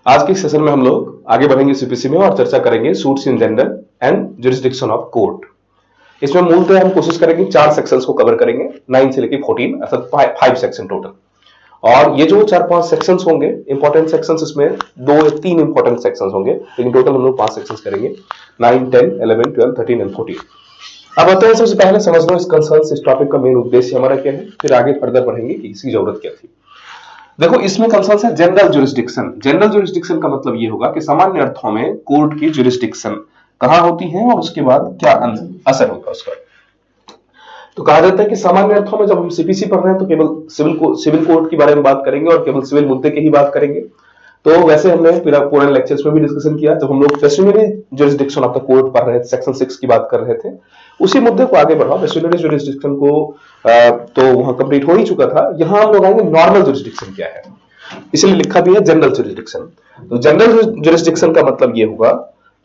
आज के सेशन में हम लोग आगे बढ़ेंगे सीपीसी में और चर्चा करेंगे suits in general and jurisdiction of court. इसमें मूलतः हम कोशिश करेंगे 4 सेक्शंस को कवर करेंगे, 9 से लेकर 14 अर्थात 5 सेक्शन टोटल। और ये जो 4-5 सेक्शंस होंगे इंपॉर्टेंट सेक्शंस, इसमें 2 या 3 इंपॉर्टेंट सेक्शंस होंगे, लेकिन टोटल हम लोग 5 सेक्शंस करेंगे, 9, 10, 11, 12, 13 एंड 14। अब आते हैं, सबसे पहले समझ लो इस कंसर्न इस टॉपिक का मेन उद्देश्य हमारा क्या है, फिर आगे फर्दर बढ़ेंगे कि इसकी जरूरत क्या थी। देखो, इसमें कंसर्न है जनरल जुरिस्डिक्शन। जनरल जुरिस्डिक्शन का मतलब ये होगा कि सामान्य अर्थों में कोर्ट की जुरिस्डिक्शन कहां होती है और उसके बाद क्या असर होगा उसका। तो कहा जाता है कि सामान्य अर्थों में जब हम सीपीसी पढ़ रहे हैं तो केवल सिविल कोर्ट के बारे में बात करेंगे और केवल सिविल मुद्दे की ही बात करेंगे। तो वैसे हमने पूरे लेक्चर्स में भी डिस्कशन किया जब हम लोग पेशुनरी जुरिस्डिक्शन ऑफ द कोर्ट पढ़ रहे थे, सेक्शन 6 की बात कर रहे थे, उसी मुद्दे को आगे बढ़ाओ। पेशुनरी जुरिस्डिक्शन को तो वहां कंप्लीट हो ही चुका था। यहां हम लोग आएंगे नॉर्मल जुरिस्डिक्शन क्या है, इसलिए लिखा भी है जनरल जुरिस्डिक्शन। तो जनरल जुरिस्डिक्शन का मतलब यह होगा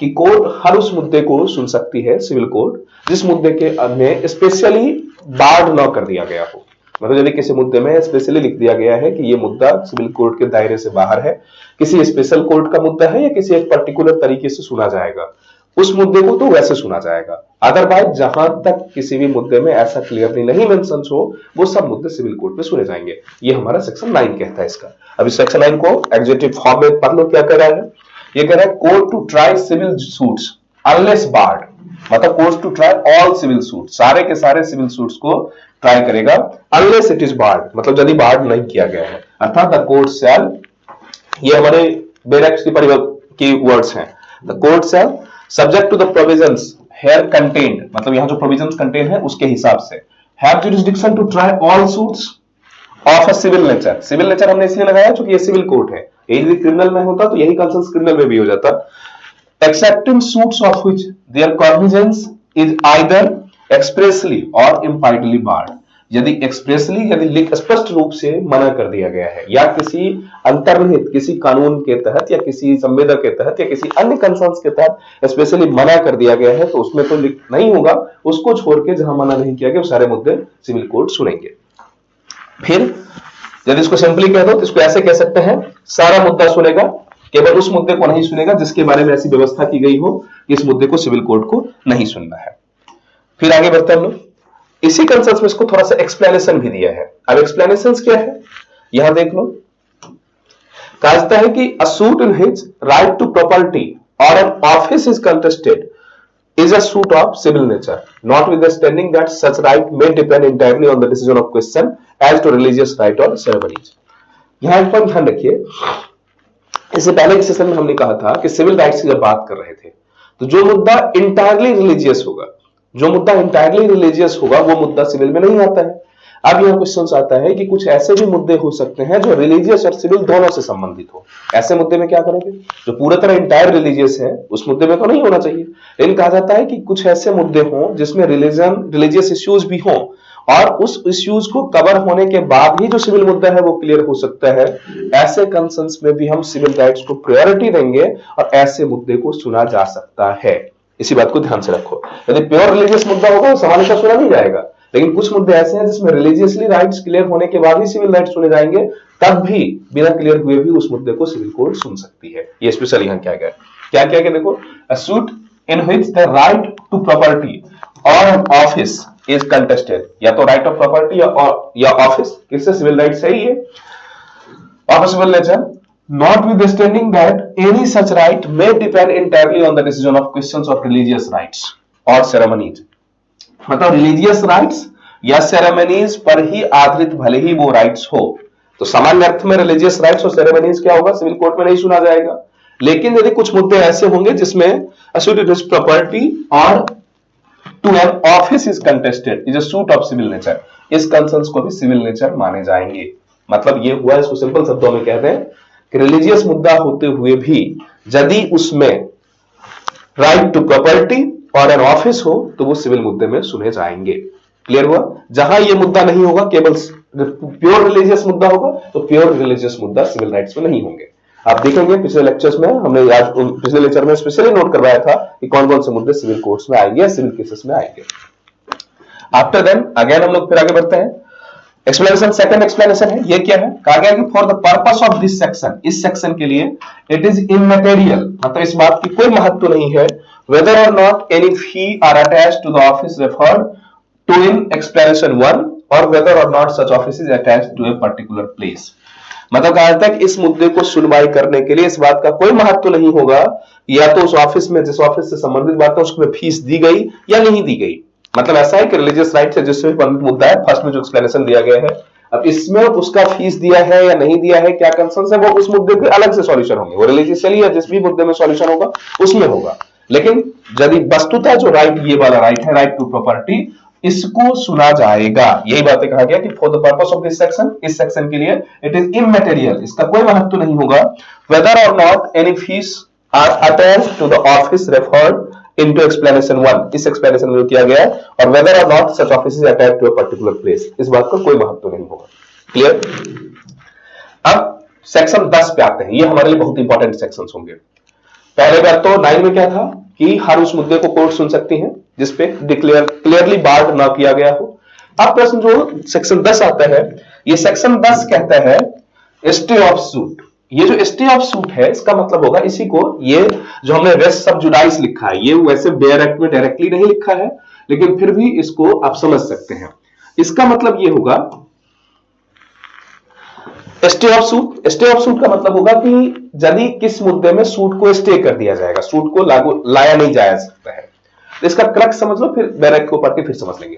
कि कोर्ट हर उस मुद्दे को सुन सकती है, सिविल कोर्ट, जिस मुद्दे के में स्पेशली बार्ड न कर दिया गया हो। मतलब यदि किसी मुद्दे में स्पेशली लिख दिया गया है कि यह मुद्दा सिविल कोर्ट के दायरे से बाहर है, किसी स्पेशल कोर्ट का मुद्दा है या किसी एक पर्टिकुलर तरीके से सुना जाएगा, उस मुद्दे को तो वैसे सुना जाएगा। अदरवाइज जहां तक किसी भी मुद्दे में ऐसा क्लियरली नहीं मेंशन हो, वो सब मुद्दे सिविल कोर्ट में सुने जाएंगे। ये हमारा सेक्शन 9 कहता है इसका। अब इस सेक्शन 9 को एग्जीक्यूटिव फॉर्म में पढ़ लो क्या कह रहा है। ये कह रहा है court to try civil suits unless barred, मतलब court to try all civil suit, सारे के सारे सिविल सूट्स को ट्राई करेगा अनलेस इट इज बार्ड, मतलब यदि बार्ड नहीं किया गया है। अर्थात द कोर्ट शैल, ये हमारे बेरेक्स की वर्ड्स हैं, the court shall subject to the provisions here contained, मतलब यहां जो प्रोविजंस कंटेन है उसके हिसाब से, have jurisdiction to try all suits of a civil nature. Civil nature हमने इसलिए लगाया क्योंकि ये सिविल कोर्ट है, यदि क्रिमिनल में होता तो यही कंसर्न क्रिमिनल में भी हो जाता। Excepting suits of which their cognizance is either expressly or impliedly barred, यदि एक्सप्रेसली यदि स्पष्ट रूप से मना कर दिया गया है या किसी अंतर्निहित किसी कानून के तहत या किसी संवेदक के तहत या किसी अन्य कंसर्न्स के तहत स्पेशली मना कर दिया गया है, तो उसमें तो नहीं होगा। उसको छोड़ के जहां मना नहीं किया गया वो सारे मुद्दे सिविल कोर्ट सुनेंगे। फिर यदि इसको सिंपली कह दो तो इसको ऐसे कह सकते हैं, सारा मुद्दा सुनेगा, केवल उस मुद्दे को नहीं सुनेगा जिसके बारे में ऐसी व्यवस्था की गई हो कि इस मुद्दे को सिविल कोर्ट को नहीं सुनना है। फिर आगे बढ़ते हैं हम लोग। इसी कंसेंस में इसको थोड़ा सा एक्सप्लेनेशन भी दिया है। अब एक्सप्लेनेशन क्या है यहां देख लो। कहा जाता है कि a suit in his right to property or an office is contested is a suit of civil nature, notwithstanding that such right may depend entirely on the decision of question as to religious right or ceremonies। यहां एक point ध्यान रखिए, इससे पहले के session में हमने कहा था कि सिविल राइट्स की जब बात कर रहे थे तो जो मुद्दा इंटायरली रिलीजियस होगा, वो मुद्दा सिविल में नहीं आता है। अब यह क्वेश्चन आता है कि कुछ ऐसे भी मुद्दे हो सकते हैं जो रिलीजियस और सिविल दोनों से संबंधित हो। ऐसे मुद्दे में क्या करोगे, जो पूरी तरह इंटायर रिलीजियस है उस मुद्दे में तो नहीं होना चाहिए, लेकिन कहा जाता है कि कुछ ऐसे मुद्दे हों जिसमें रिलीजियस इश्यूज भी हों और उस इश्यूज को कवर होने के बाद ही जो सिविल मुद्दा है वो क्लियर हो सकता है। ऐसे कंसर्न्स में भी हम सिविल राइट्स को प्रायोरिटी देंगे और ऐसे मुद्दे को सुना जा सकता है। इसी बात को ध्यान से रखो। यदि प्योर रिलीजियस मुद्दा होगा तो सामान्यतः सुना नहीं जाएगा, लेकिन कुछ मुद्दे ऐसे हैं जिसमें रिलीजियसली राइट्स क्लियर होने के बाद ही सिविल राइट्स सुने जाएंगे, तब भी बिना क्लियर हुए भी उस मुद्दे को सिविल कोर्ट सुन सकती है। ये स्पेशल यहां क्या क्या देखो, a suit in which the right to property or office is contested, या तो राइट ऑफ प्रॉपर्टी या ऑफिस, किससे सिविल राइट्स है ये of civil nature, notwithstanding that any such right may depend entirely on the decision of questions of religious rights or ceremonies। मतलब religious rights या ceremonies पर ही आधारित भले ही वो राइट्स हो। तो सामान्य अर्थ में रिलीजियस राइट्स और सेरेमनीज क्या होगा, सिविल कोर्ट में नहीं सुना जाएगा। लेकिन यदि कुछ मुद्दे ऐसे होंगे जिसमें property or to an office is contested is a suit of civil nature, इस कंसर्न्स को भी सिविल नेचर माने जाएंगे। मतलब ये हुआ, इसको सिंपल शब्दों में कहते हैं कि रिलीजियस मुद्दा होते हुए भी यदि उसमें right to property or an office हो तो वो सिविल मुद्दे में सुने जाएंगे। क्लियर हुआ। जहां ये मुद्दा नहीं होगा, केवल प्योर रिलीजियस मुद्दा होगा, तो प्योर रिलीजियस मुद्दा सिविल राइट्स में नहीं होंगे। आप देखेंगे पिछले लेक्चर्स में हमने आज पिछले लेक्चर में स्पेशली नोट करवाया था कि कौन कौन से मुद्दे सिविल कोर्ट्स में आएंगे, सिविल केसेस में आएंगे। आफ्टर देन अगेन हम लोग फिर आगे बढ़ते हैं। एक्सप्लेनेशन, सेकंड एक्सप्लेनेशन है, ये क्या है, कहा गया कि for the purpose of this section, इस सेक्शन के लिए इट इज इमटेरियल, मतलब इस बात की कोई महत्व नहीं है, whether or not any fee are attached to the office referred to in explanation 1 or whether or not such office is attached to a particular place। मतलब कहा जाता है कि इस मुद्दे को सुनवाई करने के लिए इस बात का कोई महत्व नहीं होगा या तो उस ऑफिस में, जिस ऑफिस से संबंधित बात है उसमें फीस दी गई या नहीं दी गई। मतलब ऐसा है कि रिलीजियस राइट से जिससे संबंधित मुद्दा है, फर्स्ट में जो एक्सप्लेनेशन दिया गया है, अब इसमें उसका फीस दिया है या नहीं दिया है, क्या कंसर्न है, वो उस मुद्दे पे अलग से सॉल्यूशन होंगे, वो रिलीजियसली या जिस भी मुद्दे में सॉल्यूशन होगा उसमें होगा। लेकिन यदि वस्तुतः जो राइट, ये वाला राइट है, राइट टू प्रॉपर्टी, इसको सुना जाएगा। यही बातें कहा गया कि for the purpose of this section, इस सेक्शन के लिए इट इज इमटेरियल, इसका कोई महत्व नहीं होगा, whether or not any fees are attached to the office referred into explanation 1, इस एक्सप्लेनेशन में किया गया है, और whether or not such office is attached to a particular place, इस बात का कोई महत्व नहीं होगा। क्लियर। अब सेक्शन 10 पे आते हैं, ये हमारे लिए बहुत इंपॉर्टेंट सेक्शंस होंगे। पहले बात तो 9 में क्या था कि हर उस मुद्दे को कोर्ट सुन सकती है जिसपे क्लियरली बार्ड ना किया गया हो। अब प्रश्न जो सेक्शन 10 आता है, ये सेक्शन 10 कहता है स्टे ऑफ सूट। ये जो स्टे ऑफ सूट है, इसका मतलब होगा, इसी को ये जो हमने रेस्ट सब जुडाइस लिखा है, ये वैसे बेयर एक्ट में डायरेक्टली नहीं लिखा है, लेकिन फिर भी इसको आप समझ सकते हैं। इसका मतलब ये होगा stay of suit, stay of suit का मतलब होगा कि यदि किस मुद्दे में सूट को स्टे कर दिया जाएगा, सूट को लागू लाया नहीं जा सकता है, तो इसका क्रक्स समझ लो, फिर बैरक को पढ़ के फिर समझ लेंगे।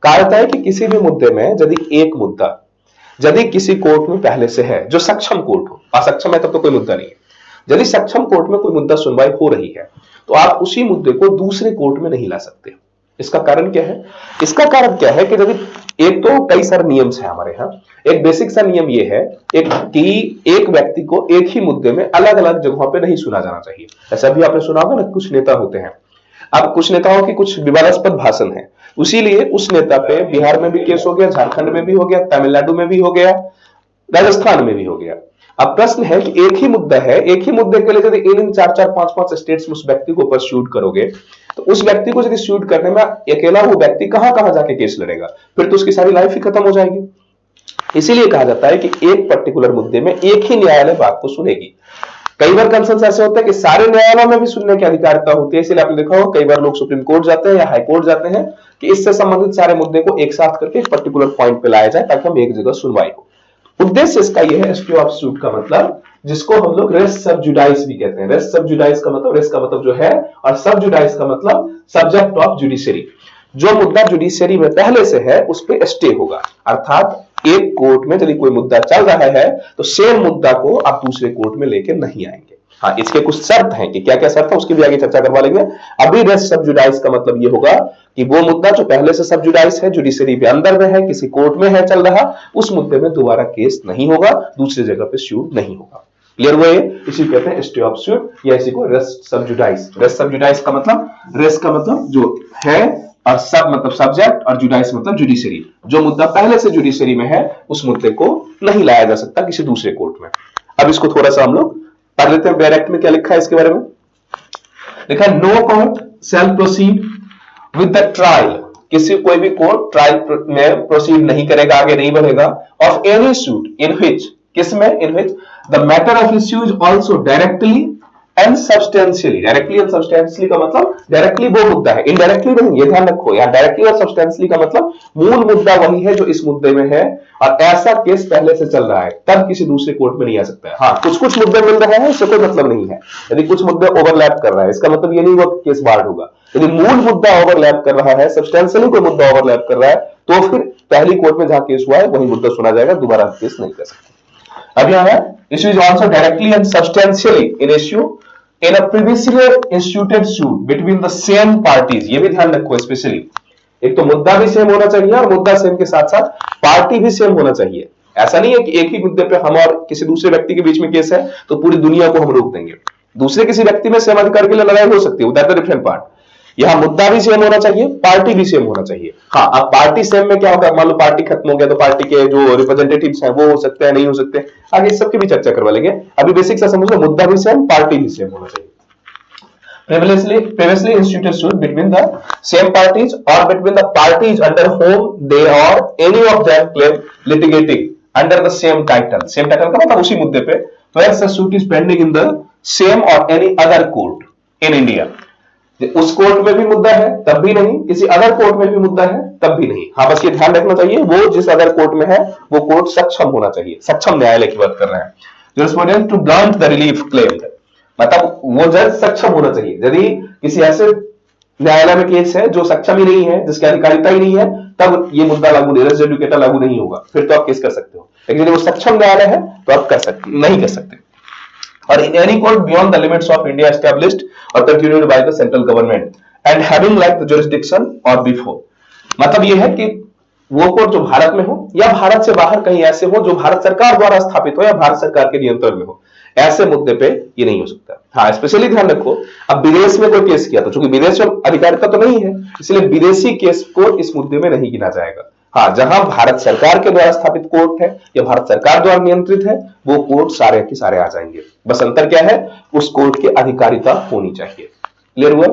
कहा जाता है कि किसी भी मुद्दे में यदि एक मुद्दा यदि किसी कोर्ट में पहले से है, जो सक्षम कोर्ट हो, असक्षम है तब तो कोई मुद्दा नहीं है, यदि सक्षम कोर्ट में कोई मुद्दा सुनवाई हो रही है तो आप उसी मुद्दे को दूसरे कोर्ट में नहीं ला सकते। इसका कारण क्या है? इसका कारण क्या है कि यदि एक तो कई सारे नियम है हमारे यहाँ, एक बेसिक सा नियम ये है एक व्यक्ति को एक ही मुद्दे में अलग अलग जगहों पे नहीं सुना जाना चाहिए। ऐसा भी आपने सुना होगा ना, कुछ नेता होते हैं, अब कुछ नेताओं की कुछ विवादास्पद भाषण है, उसीलिए उस नेता पे बिहार में भी केस हो गया, झारखंड में भी हो गया, तमिलनाडु में भी हो गया, राजस्थान में भी हो गया। अब प्रश्न है कि एक ही मुद्दा है, एक ही मुद्दे के लिए यदि इन 4-4, 5-5 स्टेट्स में उस व्यक्ति को परस्यूट करोगे, तो उस व्यक्ति को यदि शूट करने में अकेला वो व्यक्ति कहां कहां जाके केस लड़ेगा, फिर तो उसकी सारी लाइफ ही खत्म हो जाएगी। इसीलिए कहा जाता है कि एक पर्टिकुलर मुद्दे में एक ही न्यायालय बात को सुनेगी। कई बार कंसर्न ऐसे होता है कि सारे न्यायालयों में भी सुनने की अधिकारिता होती है, इसलिए आपने देखा हो कई बार लोग सुप्रीम कोर्ट जाते हैं या हाई कोर्ट जाते हैं कि इससे संबंधित सारे मुद्दे को एक साथ करके एक पर्टिकुलर पॉइंट पे लाया जाए ताकि हम एक जगह सुनवाई हो। उद्देश्य इसका यह है स्टे ऑफ सूट का मतलब, जिसको हम लोग रेस सब जुडाइस भी कहते हैं। रेस सब जुडाइस का मतलब, रेस का मतलब जो है, और सब जुडाइस का मतलब सब्जेक्ट ऑफ जुडिशरी। जो मुद्दा जुडिशरी में पहले से है उस पर स्टे होगा, अर्थात एक कोर्ट में यदि कोई मुद्दा चल रहा है तो सेम मुद्दा को आप दूसरे कोर्ट में लेकर नहीं आएंगे। हाँ, इसके कुछ शर्त हैं कि क्या क्या शर्त है उसकी भी आगे चर्चा करवा लेंगे। अभी रेस सब जुडाइस का मतलब ये होगा कि वो मुद्दा जो पहले से सब जुडाइस है, जुडिशरी के अंदर में है, किसी कोर्ट में है चल रहा, उस मुद्दे में दोबारा केस नहीं होगा, दूसरी जगह पे सूट नहीं होगा। क्लियर हुआ? इसी कहते हैं स्टे ऑफ सूट, या इसी को रेस सब जुडाइस। रेस सब जुडाइस का मतलब, रेस का मतलब जो है, और सब मतलब सब्जेक्ट, और जुडाइस मतलब जुडिशरी। जो मुद्दा पहले से जुडिशरी में है उस मुद्दे को नहीं लाया जा सकता किसी दूसरे कोर्ट में। अब इसको थोड़ा सा हम लोग पढ़ लेते हैं। बैर एक्ट में क्या लिखा है इसके बारे में? लिखा है no court shall proceed with the trial, किसी कोई भी कोर्ट ट्रायल में प्रोसीड नहीं करेगा, आगे नहीं बढ़ेगा, of any suit in which, किसमें, in which the matter of issue is also directly and substantially. Directly and substantially का मतलब डायरेक्टली वो मुद्दा है, इनडायरेक्टली नहीं, ये ध्यान रखो। यहां डायरेक्टली और सब्सटेंशियली का मतलब मूल मुद्दा वही है जो इस मुद्दे में है, और ऐसा केस पहले से चल रहा है, तब किसी दूसरे कोर्ट में नहीं आ सकता है। हाँ, कुछ कुछ मुद्दे मिल रहे हैं, इससे कोई मतलब नहीं है। यदि कुछ मुद्दे ओवरलैप कर रहा है, इसका मतलब ये नहीं वो केस बार्ड होगा। यदि मूल मुद्दा ओवरलैप कर रहा है, सब्सटेंशियली कोई मुद्दा ओवरलैप कर रहा है, तो फिर पहली कोर्ट में जहां केस हुआ है वही मुद्दा सुना जाएगा, दोबारा केस नहीं कर सकते। अब यहां है issue is also directly and substantially in issue in a previously instituted suit between the same parties। ये भी ध्यान रखो स्पेशली, एक तो मुद्दा भी सेम होना चाहिए और मुद्दा सेम के साथ साथ पार्टी भी सेम होना चाहिए। ऐसा नहीं है कि एक ही मुद्दे पे हम और किसी दूसरे व्यक्ति के बीच में केस है तो पूरी दुनिया को हम रोक देंगे। दूसरे किसी व्यक्ति में सेम अधिकार के लिए लड़ाई हो सकती है, दैट इज डिफरेंट पार्ट। यहां मुद्दा भी सेम होना चाहिए, पार्टी भी सेम होना चाहिए। हाँ, अब पार्टी सेम में क्या होगा, मान लो पार्टी खत्म हो गया तो पार्टी के जो रिप्रेजेंटेटिव्स हैं वो हो सकते हैं, नहीं हो सकते, आगे इस सबकी भी चर्चा करवा लेंगे। अभी बेसिक सा समझ लो, मुद्दा भी सेम, पार्टी भी सेम होना चाहिए। previously instituted suit between the same parties or between the parties under whom they or any of them claim litigating under the same title. Same title का मतलब उसी मुद्दे पे where the suit is pending in the same or any other court in India. उस court में भी मुद्दा है तब भी नहीं, किसी अदर कोर्ट में भी मुद्दा है तब भी नहीं। हाँ, बस ये ध्यान रखना चाहिए वो जिस अदर कोर्ट में है वो कोर्ट सक्षम होना चाहिए, सक्षम न्यायालय की बात कर रहे हैं। Jurisprudence to grant the relief claimed, मतलब वो जज सक्षम होना चाहिए। यदि किसी ऐसे न्यायालय में केस है जो सक्षम ही नहीं है, जिसकी अधिकारिता ही नहीं है, तब ये मुद्दा लागू नहीं, रेस जुडिकेटा लागू नहीं होगा, फिर तो आप केस कर सकते हो। लेकिन यदि वो सक्षम न्यायालय है तो आप कर सकते नहीं कर सकते। और in any court beyond the limits of India established or continued by the central government and having like the jurisdiction or before, मतलब ये है कि वो कोर्ट जो भारत में हो या भारत से बाहर कहीं ऐसे हो जो भारत सरकार द्वारा स्थापित हो या भारत सरकार के नियंत्रण में हो, ऐसे मुद्दे पे ये नहीं हो सकता। हाँ, स्पेशली ध्यान रखो, अब विदेश में कोई केस किया तो चूंकि विदेश में अधिकारिता तो नहीं है, इसलिए विदेशी केस को इस मुद्दे में नहीं गिना जाएगा। हाँ, जहां भारत सरकार के द्वारा स्थापित कोर्ट है या भारत सरकार द्वारा नियंत्रित है वो कोर्ट सारे के सारे आ जाएंगे। बस अंतर क्या है, उस कोर्ट की अधिकारिता होनी चाहिए। क्लियर हुआ?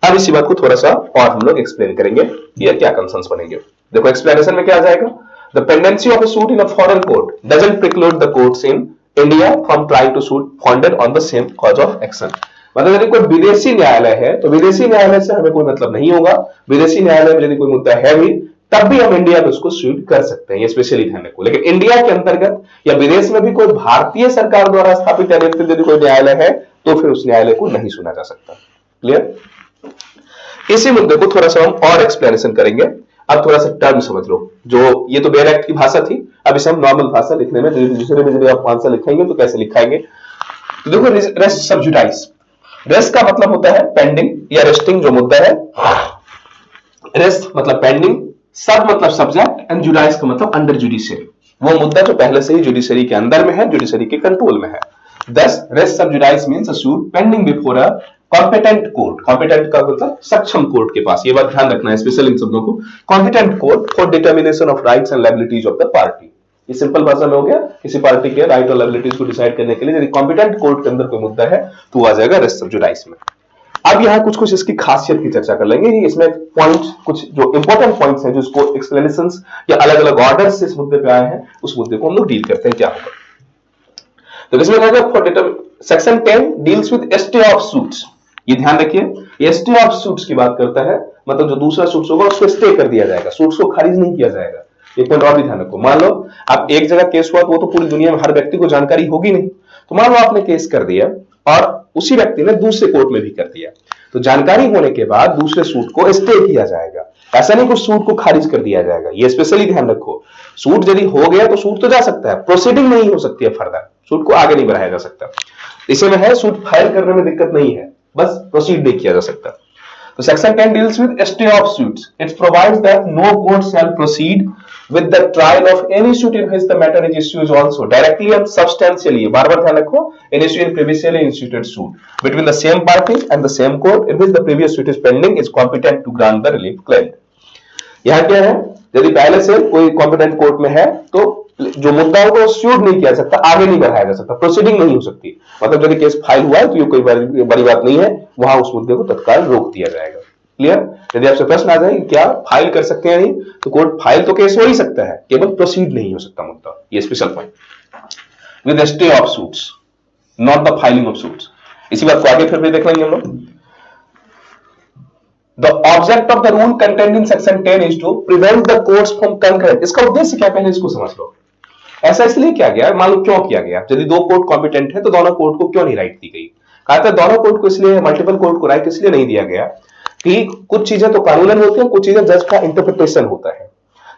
अब इसी बात को थोड़ा सा और हम लोग एक्सप्लेन करेंगे ये क्या कंसर्न्स बनेंगे। देखो एक्सप्लेनेशन में क्या आ जाएगा, the pendency of a suit in a foreign court doesn't preclude the courts in India from trying to suit founded on the same cause of action. मतलब यदि कोई विदेशी न्यायालय है तो विदेशी न्यायालय से हमें कोई मतलब नहीं होगा, विदेशी न्यायालय में यदि कोई मुद्दा है भी तब भी हम इंडिया में उसको सूट कर सकते हैं, ये स्पेशली ध्यान रखो। लेकिन इंडिया के अंतर्गत या विदेश में भी कोई भारतीय सरकार द्वारा स्थापित या नियंत्रित यदि कोई न्यायालय है तो फिर उस न्यायालय को नहीं सुना जा सकता। क्लियर? इसी मुद्दे को थोड़ा सा हम और एक्सप्लेनेशन करेंगे। अब थोड़ा सा टर्म समझ लो, जो ये तो बेयर एक्ट की भाषा थी, अब इसे हम नॉर्मल भाषा लिखने में दूसरे में यदि आप आंसर लिखेंगे तो कैसे लिखाएंगे। तो देखो रेस्ट सब जुडाइस, रेस्ट का मतलब होता है पेंडिंग या रेस्टिंग जो मुद्दा है, रेस्ट मतलब पेंडिंग, सब मतलब सब्जेक्ट एंड जुडाइस का मतलब अंडर जुडिशियरी, वो मुद्दा जो पहले से ही जुडिशरी के अंदर में है, जुडिशरी के कंट्रोल में है। दस res sub judice means a suit pending before a competent court, competent का मतलब सक्षम कोर्ट के पास, ये बात ध्यान रखना है स्पेशल इन शब्दों को, competent court for determination of rights and liabilities of the party. ये सिंपल भाषा में हो गया, किसी पार्टी के राइट और लायबिलिटीज को डिसाइड करने के लिए यदि कॉम्पिटेंट कोर्ट के अंदर कोई मुद्दा है तो आ जाएगा रेस्ट सब जुडाइस में। अब यहां कुछ कुछ इसकी खासियत की चर्चा कर लेंगे, इसमें पॉइंट कुछ जो इंपॉर्टेंट पॉइंट्स हैं जिसको एक्सप्लेनेशंस या अलग अलग ऑर्डर से इस मुद्दे पे आए हैं उस मुद्दे को हम लोग डील करते हैं क्या होगा। तो इसमें कहा section 10 deals with stay of suits, ये ध्यान रखिए स्टे ऑफ सूट्स की बात करता है, मतलब जो दूसरा सूट्स होगा उसको स्टे कर दिया जाएगा, सूट्स को खारिज नहीं किया जाएगा। एक पॉइंट और भी ध्यान रखो, मान लो आप एक जगह केस हुआ तो वो तो पूरी दुनिया में हर व्यक्ति को जानकारी होगी नहीं, तो मान लो आपने केस कर दिया और उसी व्यक्ति ने दूसरे कोर्ट में भी कर दिया, तो जानकारी होने के बाद दूसरे सूट को स्टे किया जाएगा, ऐसा नहीं कि सूट को खारिज कर दिया जाएगा। ये स्पेशली ध्यान रखो, सूट यदि हो गया तो सूट तो जा सकता है, प्रोसीडिंग नहीं हो सकती है, फर्दर सूट को आगे नहीं बढ़ाया जा सकता। इसमें है सूट फाइल करने में दिक्कत नहीं है, बस प्रोसीड नहीं किया जा सकता। तो section 10 deals with stay of suits. It provides that no court shall proceed with the trial of any suit in which the matter is issued also directly and substantially, बार बार ध्यान रखो, initially and previously instituted suit between the same parties and the same court in which the previous suit is pending is competent to grant the relief claimed. यहां क्या है, यदि पहले से कोई competent court में है तो जो मुद्दा होगा वो सूट नहीं किया सकता, आगे नहीं बढ़ाया जा सकता, प्रोसीडिंग नहीं हो सकती, मतलब यदि केस फाइल हुआ है तो ये कोई बड़ी बात नहीं है, वहां उस मुद्दे को तत्काल रोक दिया जाएगा। क्लियर? यदि आपसे प्रश्न आ जाए क्या फाइल कर सकते हैं नहीं, तो कोर्ट फाइल तो केस हो ही सकता है, केवल प्रोसीड नहीं हो सकता मुद्दा, ये special point with stay of suits, not the filing of suits. इसी बात को आगे फिर भी देख लेंगे हम लोग। The object of the rule contained in section 10 is to prevent the courts from concurrent। इसका उद्देश्य क्या, पहले इसको समझ लो। ऐसा इसलिए किया गया, मान लो क्यों किया गया, यदि दो कोर्ट कॉम्पिटेंट है तो दोनों कोर्ट को क्यों नहीं राइट दी गई। कहा था दोनों कोर्ट को इसलिए, मल्टीपल कोर्ट को राइट इसलिए नहीं दिया गया कि कुछ चीजें तो कानूनन होती है, कुछ चीजें जज का इंटरप्रिटेशन होता है।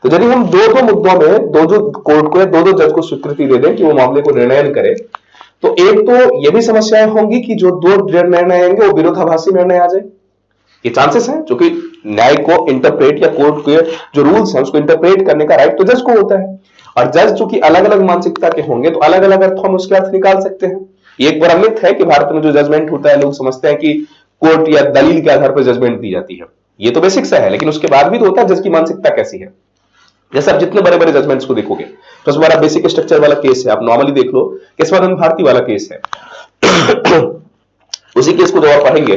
तो यदि हम दो मुद्दों में दो कोर्ट को, दो जज को स्वीकृति दे दें कि वो मामले को निर्णय करे, तो एक तो ये भी समस्याएं होंगी कि जो दो निर्णय आएंगे वो विरोधाभासी निर्णय आ जाए, ये चांसेस हैं, क्योंकि न्याय को इंटरप्रेट या कोर्ट के जो रूल्स हैं उसको इंटरप्रेट करने का राइट तो जज को होता है, और जज चूंकि अलग अलग मानसिकता के होंगे तो अलग अलग अर्थों में उसके अर्थ निकाल सकते हैं। ये एक बड़ा मिथ है कि भारत में जो जजमेंट होता है लोग समझते हैं कि कोर्ट या दलील के आधार पर जजमेंट दी जाती है, ये तो बेसिक सा है, लेकिन उसके बाद भी तो होता है जज की मानसिकता कैसी है। जैसे आप जितने बड़े बड़े जजमेंट्स को देखोगे तो बड़ा बेसिक स्ट्रक्चर वाला केस है, आप नॉर्मली देख लो केशवानंद भारती वाला केस है उसी केस को जब आप पढ़ेंगे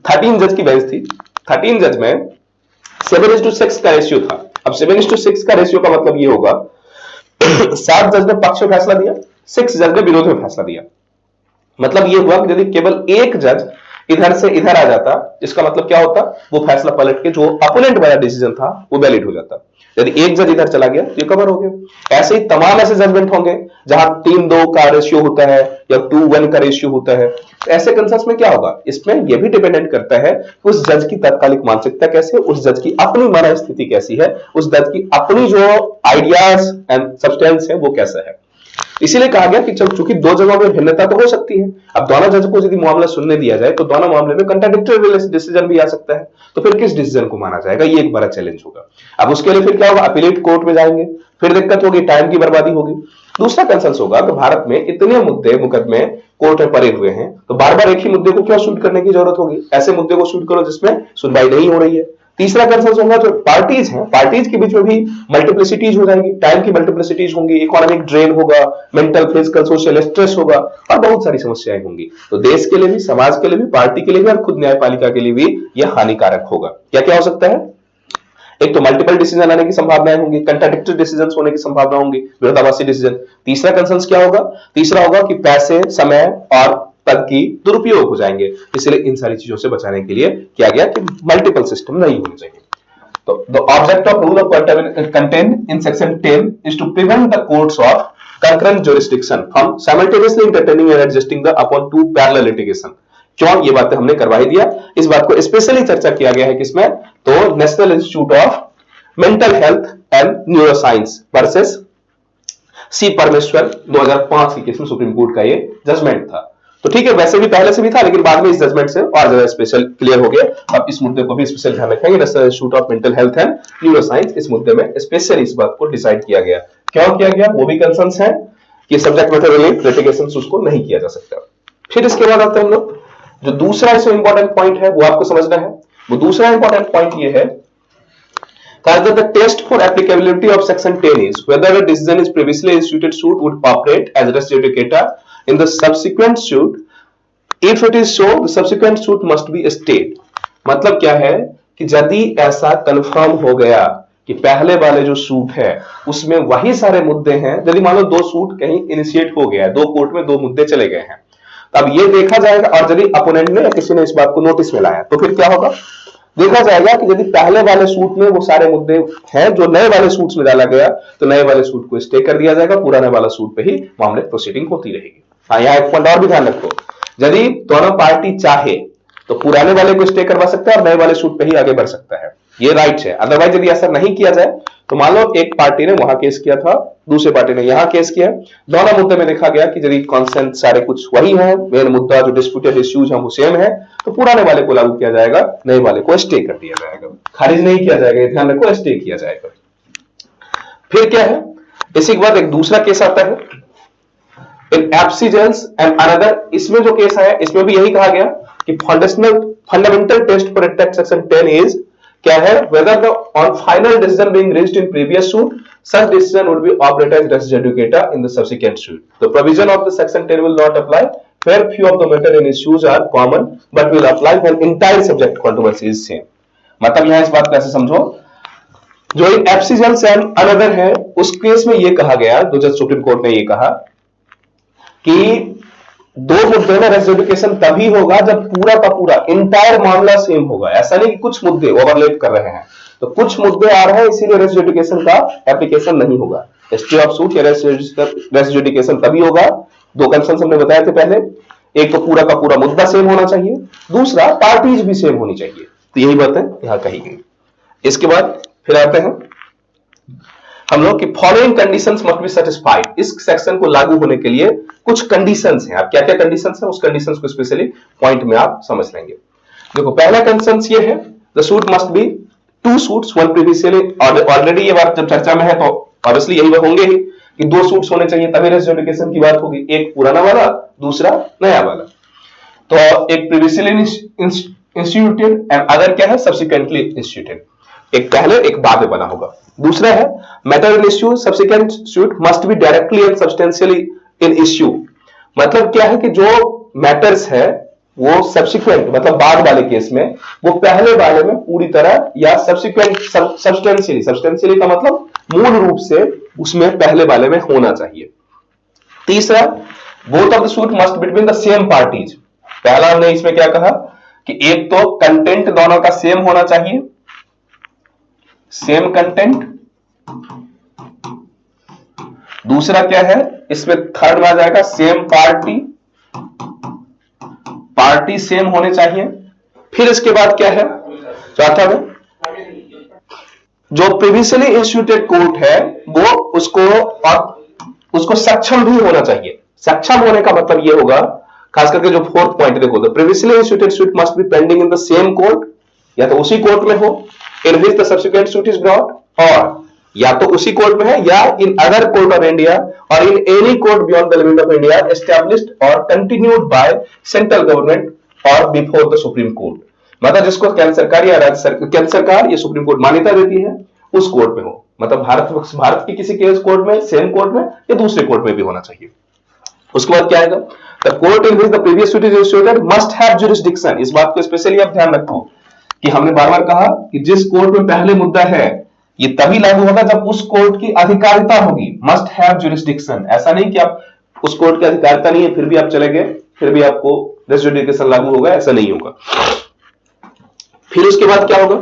13 जज की बेंच थी। 13 जज में 7:6 का रेशियो था। अब 7:6 का रेशियो का मतलब ये होगा 7 जज ने पक्ष में फैसला दिया, 6 जज ने विरोध में फैसला दिया। मतलब ये हुआ कि यदि केवल एक जज इधर से इधर आ जाता, इसका मतलब क्या होता, वो फैसला पलट के जो अपोनेंट वाला डिसीजन था वो वैलिड हो जाता। यदि एक जज इधर चला गया तो ये कवर हो गया। ऐसे ही तमाम ऐसे जजमेंट होंगे जहां 3-2 का रेशियो होता है या 2-1 का रेशियो होता है। तो ऐसे कंसेंस में क्या होगा, इसमें यह भी डिपेंडेंट करता है कि उस जज की तात्कालिक मानसिकता कैसे, उस जज की अपनी मनस्थिति कैसी है, उस जज की अपनी जो आइडियाज एंड सब्सटेंस है वो कैसा है। इसीलिए कहा गया कि चूंकि दो जगहों में भिन्नता तो हो सकती है, अब दोनों जज को यदि मामला सुनने दिया जाए तो दोनों मामले में कंट्राडिक्टरी डिसीजन भी आ सकता है, तो फिर किस डिसीजन को माना जाएगा, ये एक बड़ा चैलेंज होगा। अब उसके लिए फिर क्या होगा, अपीलेट कोर्ट में जाएंगे, फिर दिक्कत होगी, टाइम की बर्बादी होगी। दूसरा कंसर्न होगा कि भारत में इतने मुद्दे मुकदमे कोर्ट में पड़े हुए हैं, तो बार बार एक ही मुद्दे को क्यों शूट करने की जरूरत होगी, ऐसे मुद्दे को शूट करो जिसमें सुनवाई नहीं हो रही है। तीसरा कंसर्न होगा जो पार्टीज हैं, पार्टीज के बीच में भी मल्टीप्लिसिटीज हो जाएगी, टाइम की मल्टीप्लिसिटीज होंगी, इकोनॉमिक ड्रेन होगा, मेंटल फिजिकल सोशल स्ट्रेस होगा और बहुत सारी समस्याएं होंगी। तो देश के लिए भी, समाज के लिए भी, पार्टी के लिए भी और खुद न्यायपालिका के लिए भी यह हानिकारक होगा। क्या क्या हो सकता है, एक तो मल्टीपल डिसीजन आने की संभावनाएं होंगी, कंट्राडिक्टरी डिसीजन होने की संभावना होंगी, विरोधाभासी डिसीजन। तीसरा कंसर्न क्या होगा, तीसरा होगा कि पैसे, समय और पद की दुरुपयोग हो जाएंगे। इसलिए इन सारी चीजों से बचाने के लिए किया गया कि मल्टीपल सिस्टम नहीं होने चाहिए। तो the object of rule of content in section 10 is to prevent the courts of concurrent jurisdiction from simultaneously entertaining and adjusting the upon two parallel litigation। क्यों, ये बातें हमने करवा ही दिया। इस बात को स्पेशली चर्चा किया गया है किसमें, तो National Institute of Mental Health and Neuroscience versus C Parameshwar 2005 की केस में सुप्रीम कोर्ट का ये जजमेंट था। तो ठीक है, वैसे भी पहले से भी था, लेकिन बाद में इस जजमेंट से और ज्यादा स्पेशल क्लियर हो गया। अब इस मुद्दे को भी स्पेशल ध्यान रखेंगे, national Institute of Mental Health and neuroscience, इस मुद्दे में स्पेशल इस बात को डिसाइड किया गया। क्यों किया गया, वो भी कंसर्न्स है कि सब्जेक्ट मैटर रिलेटेड लिटिगेशन उसको नहीं किया जा सकता। फिर इसके बाद आते हैं हम लोग, जो दूसरा इसमें इंपॉर्टेंट पॉइंट है वो आपको समझना है। वो दूसरा इंपॉर्टेंट पॉइंट ये है that the test for applicability of section 10 is whether a decision is previously instituted suit would operate as res judicata in the subsequent suit. If it is so, the subsequent suit must be stayed। मतलब क्या है कि यदि ऐसा confirm हो गया कि पहले वाले जो सूट है उसमें वही सारे मुद्दे हैं, यदि मान लो दो सूट कहीं इनिशिएट हो गया है, दो कोर्ट में दो मुद्दे चले गए हैं, तब ये देखा जाएगा, और यदि अपोनेंट ने या किसी ने इस बात को नोटिस में लाया तो फिर क्या होगा, देखा जाएगा कि यदि पहले वाले सूट में वो सारे मुद्दे हैं जो नए वाले सूट्स में डाला गया, तो नए वाले सूट को स्टे कर दिया जाएगा, पुराने वाला सूट पे ही मामले प्रोसीडिंग होती रहेगी। हाँ, यहाँ एक पॉइंट और भी ध्यान रखो, यदि दोनों पार्टी चाहे तो पुराने वाले को स्टे करवा सकता है और नए वाले सूट पे ही आगे बढ़ सकता है, ये राइट है। अदरवाइज यदि ऐसा नहीं किया जाए तो मान लो एक पार्टी ने वहां केस किया था, दूसरे पार्टी ने यहां केस किया, दोनों मुद्दे में देखा गया कि यदि कॉन्सेंट सारे कुछ वही है, मेन मुद्दा जो डिस्प्यूटेड इश्यूज है वो सेम है, तो पुराने वाले को लागू किया जाएगा, नए वाले को स्टे कर दिया जाएगा, खारिज नहीं किया जाएगा, ध्यान रखो, स्टे किया जाएगा। फिर क्या है, इसी के बाद एक दूसरा केस आता है इन एप्सिजेंस एंड अनदर। इसमें जो केस आया इसमें भी यही कहा गया कि fundamental test for attack section 10 is क्या है, whether the on final decision being reached in previous suit such decision would be operated as res judicata in the subsequent suit। The provision of the section 10 will not apply where few of the matter in issues are common but will apply when entire subject controversy is same। मतलब यहां इस बात को ऐसे समझो, जो इन एप्सिजेंस and another है उस केस में ये कहा गया, जो जज सुप्रीम कोर्ट ने ये कहा कि दो मुद्दों में रेस एजुकेशन तभी होगा जब पूरा का पूरा इंटायर मामला सेम होगा। ऐसा नहीं कि कुछ मुद्दे ओवरलैप कर रहे हैं, तो कुछ मुद्दे आ रहे हैं इसीलिए रेस एजुकेशन का एप्लीकेशन नहीं होगा। स्टे ऑफ सूट या रेस एजुकेशन तभी होगा, दो कंसर्न हमने बताए थे पहले, एक तो पूरा का पूरा मुद्दा सेम होना चाहिए, दूसरा पार्टीज भी सेम होनी चाहिए। तो यही बातें यहां कही गई। इसके बाद फिर आते हैं हम लोग कि following conditions must be satisfied. इस सेक्शन को लागू होने के लिए कुछ कंडीशंस हैं। अब क्या क्या कंडीशंस हैं, उस कंडीशंस को स्पेशली पॉइंट में आप समझ लेंगे। देखो, पहला कंडीशंस ये है, the suit must be to suits one previously. Already ये बात जब चर्चा में है तो ऑब्वियसली यही होंगे ही कि दो सूट्स होने चाहिए, तभी रेस जूडिकेशन की बात होगी, एक पुराना वाला दूसरा नया वाला। तो एक प्रीवियसली इंस्टीट्यूटेड एंड अदर क्या है, सब्सिक्वेंटली इंस्टीट्यूटेड। एक पहले एक बाद में बना होगा। दूसरा है matter in issue subsequent suit must be directly and substantially in issue. मतलब क्या है कि जो मैटर्स है वो सब्सिक्वेंट मतलब बाद वाले केस में वो पहले वाले में पूरी तरह या सब्सिक्वेंट सब्सटेंशियली का मतलब मूल रूप से उसमें पहले वाले में होना चाहिए। तीसरा, both of the suit must between the same parties. पहला हमने इसमें क्या कहा कि एक तो कंटेंट दोनों का सेम होना चाहिए, सेम कंटेंट। दूसरा क्या है इसमें थर्ड में आ जाएगा सेम पार्टी, पार्टी सेम होने चाहिए। फिर इसके बाद क्या है चौथा में जो प्रीवियसली इंस्टीट्यूटेड कोर्ट है वो उसको सक्षम भी होना चाहिए। सक्षम होने का मतलब ये होगा, खास करके जो फोर्थ पॉइंट देखो, the previously instituted suit must be pending in the same court, या तो उसी कोर्ट में हो in which the subsequent suit is brought, और या तो उसी कोर्ट में है या in other court of India or in any court beyond the limit of India established or continued by central government or before the Supreme Court. मतलब जिसको केंद्र सरकार या केंद्र सरकार या सुप्रीम कोर्ट मान्यता देती है उस कोर्ट में हो, मतलब भारत की किसी केस कोर्ट में, सेम कोर्ट में या दूसरे कोर्ट में भी होना चाहिए। उसके बाद क्या आएगा, the court in which the previous suit is instituted must have jurisdiction. इस बात को स्पेशली आप ध्यान रखो कि हमने बार बार कहा कि जिस कोर्ट में पहले मुद्दा है ये तभी लागू होगा जब उस कोर्ट की अधिकारिता होगी। मस्ट हैव जुरिसडिक्शन, ऐसा नहीं कि आप उस कोर्ट की अधिकारिता नहीं है फिर भी आप चले गए फिर भी आपको रेस जुडिकेशन लागू होगा, ऐसा नहीं होगा। फिर उसके बाद क्या होगा,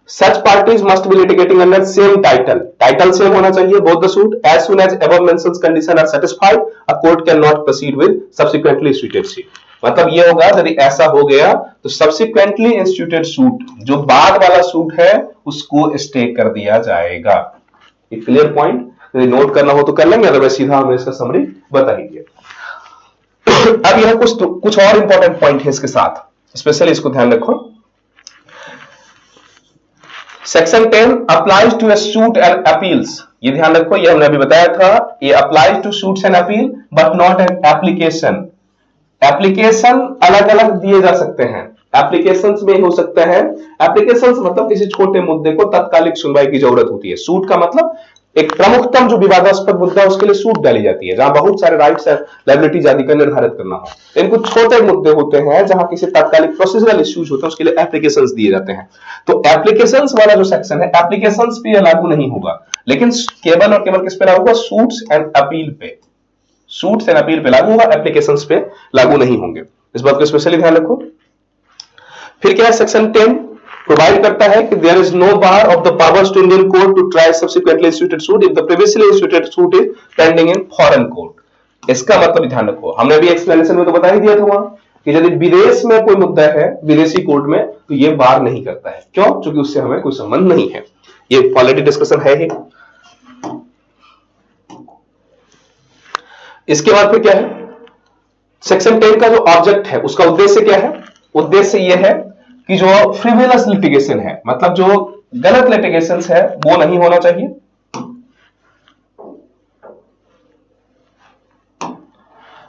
such parties must be litigating under same title same होना चाहिए both the suit as soon as above mentioned condition are satisfied a court cannot proceed with subsequently instituted suit। मतलब ये होगा यदि ऐसा हो गया तो subsequently instituted suit जो बाद वाला सूट है उसको स्टे कर दिया जाएगा। एक क्लियर पॉइंट, यदि नोट करना हो तो कर लेंगे, अदरवाइज सीधा हमने इसका समरी बता ही दिया। अब यह कुछ और इंपॉर्टेंट पॉइंट है इसके साथ, स्पेशली इसको ध्यान रखो। Section 10 applies to suit and appeals. ये ध्यान रखो, ये हमने अभी बताया था, ये applies to suits and appeal but not an application. Application अलग अलग दिए जा सकते हैं, एप्लीकेशंस में हो सकता है। एप्लीकेशंस मतलब किसी छोटे मुद्दे को तत्कालिक सुनवाई की जरूरत होती है। सूट का मतलब एक प्रमुखतम जो विवादास्पद मुद्दा है उसके लिए सूट डाली जाती है, जहां बहुत सारे राइट्स और लायबिलिटीज आदि का निर्धारित करना हो। इन कुछ छोटे मुद्दे होते हैं जहां किसी तात्कालिक प्रोसीजरल इश्यूज होते हैं, उसके लिए एप्लीकेशंस दिए जाते हैं। तो एप्लीकेशंस वाला जो सेक्शन है, एप्लीकेशंस पे लागू नहीं होगा, लेकिन केवल और केवल किस पे लागू होगा, सूट्स एंड अपील पे। सूट्स एंड अपील पे लागू होगा, एप्लीकेशंस पे लागू नहीं होंगे, इस बात को स्पेशली ध्यान रखो। फिर क्या है, सेक्शन 10 प्रोवाइड करता है कि there is no bar of the powers to Indian court to try subsequently instituted suit if the previously instituted suit is pending in foreign court. इसका मतलब ध्यान रखो, हमने भी एक्सप्लेनेशन में तो बता ही दिया था वहां कि यदि विदेश में कोई मुद्दा है विदेशी कोर्ट में तो ये बार नहीं करता है। क्यों? क्योंकि उससे हमें कोई संबंध नहीं है, ये ऑलरेडी डिस्कशन है ही। इसके बाद फिर क्या है, सेक्शन 10 का जो ऑब्जेक्ट है उसका उद्देश्य क्या है, उद्देश्य यह है कि जो फ्रिवोलस लिटिगेशन है, मतलब जो गलत लिटिगेशन है वो नहीं होना चाहिए।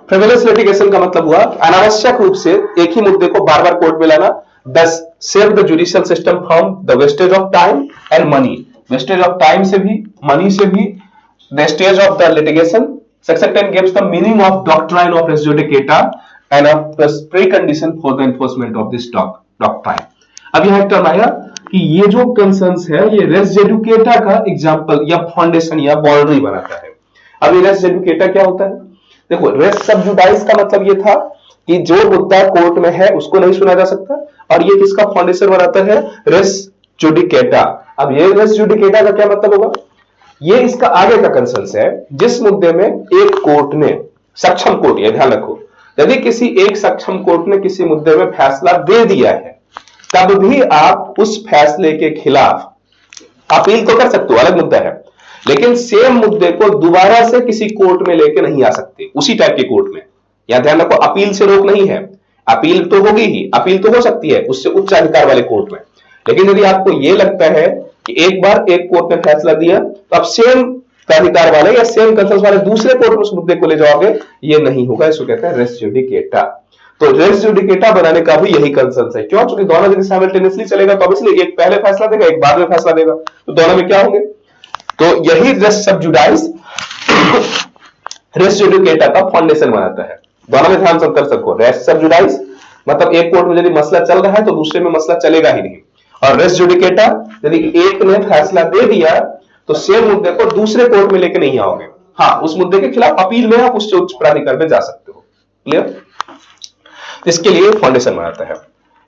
फ्रिवोलस लिटिगेशन का मतलब हुआ अनावश्यक रूप से एक ही मुद्दे को बार बार कोर्ट में लाना। दस save the judicial system from the wastage of time and money, wastage of time से भी मनी से भी, wastage of the litigation. Section 10 gives the meaning of doctrine of res judicata and a precondition for the enforcement of this doctrine। अब यह term आया कि ये जो कंसर्न्स है ये रेस जेडुकेटा का एग्जांपल या फाउंडेशन या बाउंड्री बनाता है। अब ये रेस जेडुकेटा क्या होता है, देखो रेस सब जुडाइस का मतलब ये था कि जो मुद्दा कोर्ट में है उसको नहीं सुना जा सकता, और ये किसका फाउंडेशन बनाता है, रेस जुडिकेटा। अब ये रेस जुडिकेटा का क्या मतलब होगा, ये इसका आगे का कंसर्न है जिस मुद्दे में एक कोर्ट ने, सक्षम कोर्ट, ये ध्यान रखो, यदि किसी एक सक्षम कोर्ट ने किसी मुद्दे में फैसला दे दिया है तब भी आप उस फैसले के खिलाफ अपील तो कर सकते हो, अलग मुद्दा है, लेकिन सेम मुद्दे को दोबारा से किसी कोर्ट में लेके नहीं आ सकते, उसी टाइप के कोर्ट में। यहां ध्यान रखो, अपील से रोक नहीं है, अपील तो होगी ही, अपील तो हो सकती है उससे उच्च अधिकार वाले कोर्ट में, लेकिन यदि आपको यह लगता है कि एक बार एक कोर्ट ने फैसला दिया तो अब सेम प्राधिकार वाले या सेम कंसर्न वाले दूसरे कोर्ट में उस मुद्दे को ले जाओगे, ये नहीं होगा, इसको कहते हैं रेस जुडिकेटा। तो रेस जुडिकेटा बनाने का भी यही कंसर्न है। क्यों? क्योंकि दोनों यदि साइमल्टेनियसली चलेगा तो ऑब्वियसली एक पहले फैसला देगा एक बाद में फैसला देगा, तो दोनों में क्या होंगे, तो यही रेस सब जुडाइस रेस जुडिकेटा का फाउंडेशन बनाता है। दोनों में ध्यान से अंतर रखो। रेस सब जुडाइस मतलब एक कोर्ट में यदि मसला चल रहा है तो दूसरे में मसला चलेगा ही नहीं, और रेस जुडिकेटा यदि एक ने फैसला दे दिया तो सेम मुद्दे को दूसरे कोर्ट में लेके नहीं आओगे। हाँ, उस मुद्दे के खिलाफ अपील में आप उससे उच्च प्राधिकार में जा सकते हो। क्लियर? इसके लिए फाउंडेशन बनाता है।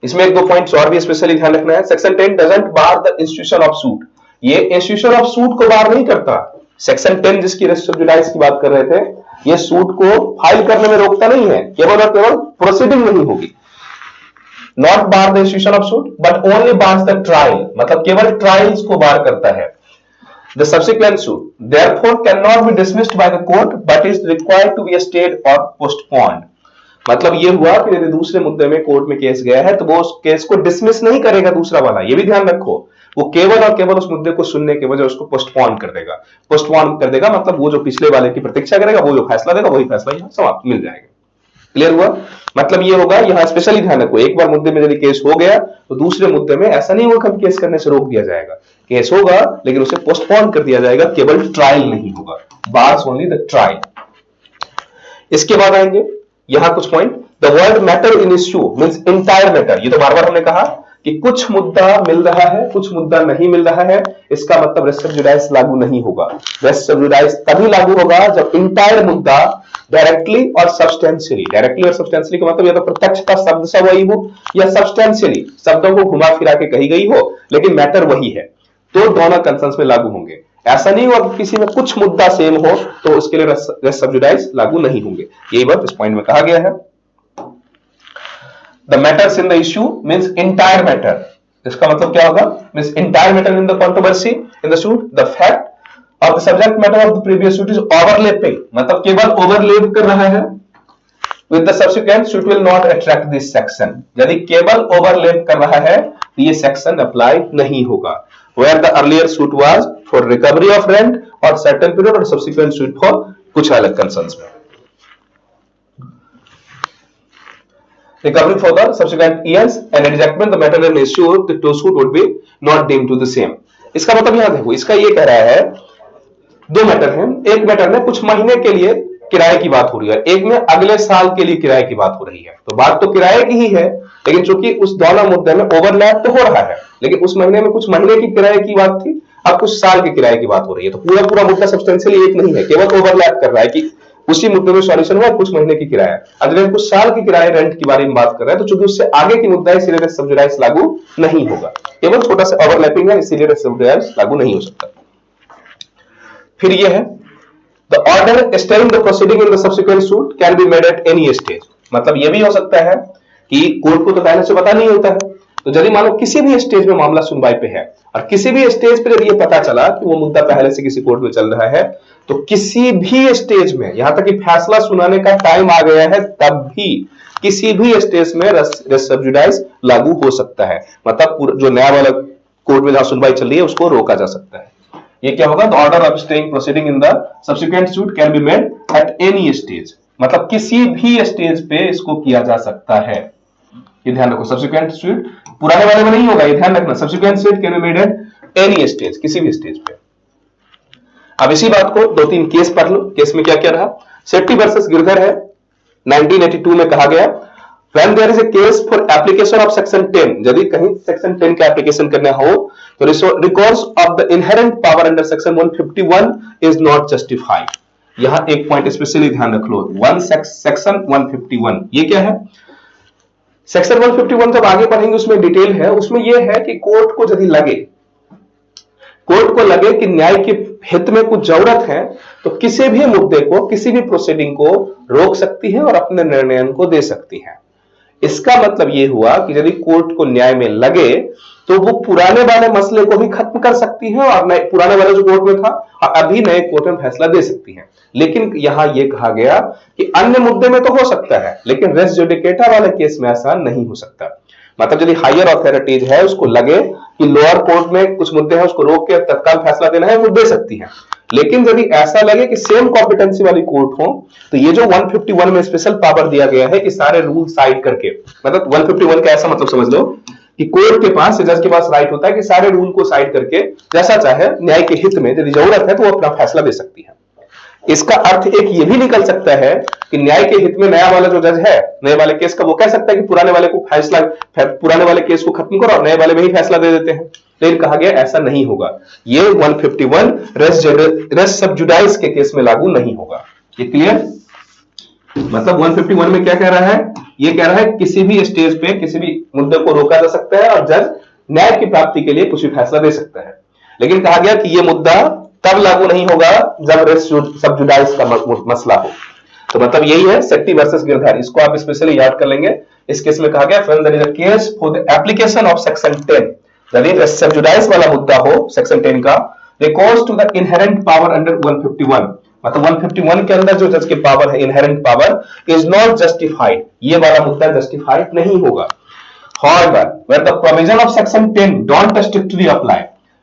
इसमें एक दो पॉइंट्स और भी स्पेशली ध्यान रखना है। Section 10 doesn't bar the institution of suit, ये इंस्टीट्यूशन ऑफ सूट को बार नहीं करता। सेक्शन 10 जिसकी रेस्ट ऑफ जुडाइस की बात कर रहे थे, ये सूट को फाइल करने में रोकता नहीं है, केवल और केवल प्रोसीडिंग नहीं होगी। Not bar the institution of suit but only bars the trial, मतलब केवल ट्रायल्स को बार करता है। The subsequent suit therefore can not be dismissed by the court but is required to be stayed or postponed. मतलब ये हुआ कि यदि दूसरे मुद्दे में कोर्ट में केस गया है तो वो उस केस को डिसमिस नहीं करेगा दूसरा वाला, ये भी ध्यान रखो। वो केवल और केवल उस मुद्दे को सुनने के बजाय उसको पोस्टपोन कर देगा। पोस्टपोन कर देगा मतलब वो जो पिछले वाले की प्रतीक्षा करेगा, वो जो फैसला देगा वही फैसला यहाँ समाप्त मिल जाएगा। क्लियर हुआ? मतलब ये होगा, यहाँ स्पेशली ध्यान रखो, एक बार मुद्दे में यदि केस हो गया तो दूसरे मुद्दे में ऐसा नहीं होगा कि केस करने से रोक दिया जाएगा। केस होगा लेकिन उसे पोस्टपोन कर दिया जाएगा, केवल ट्रायल नहीं होगा। Bars only the trial. इसके बाद आएंगे यहां कुछ point. The word matter in issue means entire matter. ये तो बार बार हमने कहा कि कुछ मुद्दा मिल रहा है, कुछ मुद्दा नहीं मिल रहा है, इसका मतलब रेस्ट ऑफ जुडाइस लागू नहीं होगा। रेस्ट ऑफ जुडाइस तभी लागू होगा जब इंटायर मुद्दा डायरेक्टली और सब्सटेंशियली, डायरेक्टली और सब्सटेंशियली का मतलब या तो प्रत्यक्षता शब्द से वही हो या सब्सटेंशियली शब्दों को घुमा फिरा के कही गई हो लेकिन मैटर वही है, तो दोनों कंसर्न्स में लागू होंगे। ऐसा नहीं हुआ कि किसी में कुछ मुद्दा सेम हो तो उसके लिए रेस्ट ऑफ जुडाइस लागू नहीं होंगे। यही बात इस पॉइंट में कहा गया है। The matters in the issue means entire matter. इसका मतलब क्या होगा? Means entire matter in the controversy in the suit. The fact of the subject matter of the previous suit is overlapping. मतलब केवल overlap कर रहा है with the subsequent suit will not attract this section. यदि केवल overlap कर रहा है तो ये section apply नहीं होगा। Where the earlier suit was for recovery of rent or certain period और subsequent suit for कुछ अलग concerns में। Recovery for the subsequent years and rejectment the matter and issue the two suit would be not deemed to the same. इसका मतलब यहां देखो, इसका ये कह रहा है दो मैटर हैं। एक मैटर में कुछ महीने के लिए किराए की बात हो रही है, एक में अगले साल के लिए किराए की बात हो रही है। तो बात तो किराए की ही है लेकिन चूंकि उस दोनों मुद्दे में ओवरलैप तो हो रहा है, लेकिन उस महीने में कुछ महीने की किराए की बात थी, अब कुछ साल के किराए की बात हो रही है। तो पूरा पूरा मुद्दा सब्सटेंशियली एक नहीं है, केवल ओवरलैप कर रहा है कि उसी मुद्दे में सॉल्यूशन हुआ कुछ महीने की किराया, अगले कुछ साल की किराए रेंट के बारे में बात कर रहा है, तो चूंकि उससे आगे की मुद्दा है इसीलिए रेस्ट ऑफ जुडाइस लागू नहीं होगा। केवल छोटा सा ओवरलैपिंग है इसीलिए रेस्ट ऑफ जुडाइस लागू नहीं हो सकता। फिर ये है the order staying the proceeding in the subsequent suit can be made at any stage. मतलब ये भी हो सकता है कि कोर्ट को तो पहले से पता नहीं होता है, तो यदि मानो किसी भी स्टेज में मामला सुनवाई पे है और किसी भी स्टेज पे यदि ये पता चला कि वो मुद्दा पहले से किसी कोर्ट में चल रहा है, तो किसी भी स्टेज में, यहां तक कि फैसला सुनाने का टाइम आ गया है तब भी किसी भी स्टेज में रेस्ट ऑफ जुडाइस लागू हो सकता है। मतलब जो नया वाला कोर्ट में जहां सुनवाई चल रही है उसको रोका जा सकता है। ये क्या होगा? The order of staying proceeding in the subsequent suit can be made at any stage. मतलब किसी भी स्टेज पे इसको किया जा सकता है। ये ध्यान रखो, सब्सिक्वेंट सूट पुराने वाले में नहीं होगा, ये ध्यान रखना। Subsequent suit can be made at any stage, किसी भी स्टेज पे। अब इसी बात को दो तीन केस पढ़ लो। केस में क्या क्या रहा? सेट्टी वर्सेस गिरधर है, 1982 में कहा गया when there is a case for application of section 10, यदि कहीं सेक्शन 10 का एप्लीकेशन करना हो तो recourse of the inherent power under section 151 is not justified। यहां एक पॉइंट स्पेशली ध्यान रख लो, सेक्शन 151 ये क्या है? सेक्शन 151 जब आगे पढ़ेंगे उसमें डिटेल है। उसमें यह है कि कोर्ट को यदि लगे कि न्याय के हित में कुछ जरूरत है तो किसी भी मुद्दे को, किसी भी प्रोसीडिंग को रोक सकती है और अपने निर्णय को दे सकती है। इसका मतलब यह हुआ कि यदि कोर्ट को न्याय में लगे तो वो पुराने वाले मसले को भी खत्म कर सकती है और पुराने वाले जो कोर्ट में था अभी नए कोर्ट में फैसला दे सकती है। लेकिन यहां यह कहा गया कि अन्य मुद्दे में तो हो सकता है लेकिन रेस जुडिकेटा वाले केस में ऐसा नहीं हो सकता। मतलब यदि हायर अथॉरिटीज है उसको लगे कि लोअर कोर्ट में कुछ मुद्दे हैं उसको रोक के तत्काल फैसला देना है, वो दे सकती है। लेकिन यदि ऐसा लगे कि सेम कॉम्पिटेंसी वाली कोर्ट हो तो ये जो 151 में स्पेशल पावर दिया गया है कि सारे रूल साइड करके, मतलब 151 का ऐसा मतलब समझ लो कि कोर्ट के पास, जज के पास राइट होता है कि सारे रूल को साइड करके जैसा चाहे न्याय के हित में यदि जरूरत है तो वो अपना फैसला दे सकती है। इसका अर्थ एक ये भी निकल सकता है कि न्याय के हित में नया वाला जो जज है, नए वाले केस का, वो कह सकता है कि पुराने वाले को पुराने वाले केस को खत्म करो और नए वाले में ही फैसला दे देते हैं। लेकिन कहा गया ऐसा नहीं होगा, ये 151 रेस सब जुडाइस के केस में लागू नहीं होगा। ये क्लियर? मतलब 151 में क्या कह रहा है? ये कह रहा है किसी भी स्टेज पे किसी भी मुद्दे को रोका जा सकता है और जज न्याय की प्राप्ति के लिए कुछ भी फैसला दे सकता है। लेकिन कहा गया कि ये मुद्दा तब लागू नहीं होगा जब रेस सब जुडाइस का मसला हो। तो मतलब यही है सेट्टी वर्सेस गिरधारी, इसको आप स्पेशली याद कर लेंगे। इस केस में कहा गया when there is a case for the application of section 10, यदि रेस सब जुडाइस वाला मुद्दा हो सेक्शन 10 का, recourse to the inherent power under 151, मतलब 151 के अंदर जो जज के पावर है, inherent power, is not justified, ये वाला मुद्दा जस्टिफाइड नहीं होगा। However, where the provision of section 10 don't strictly apply,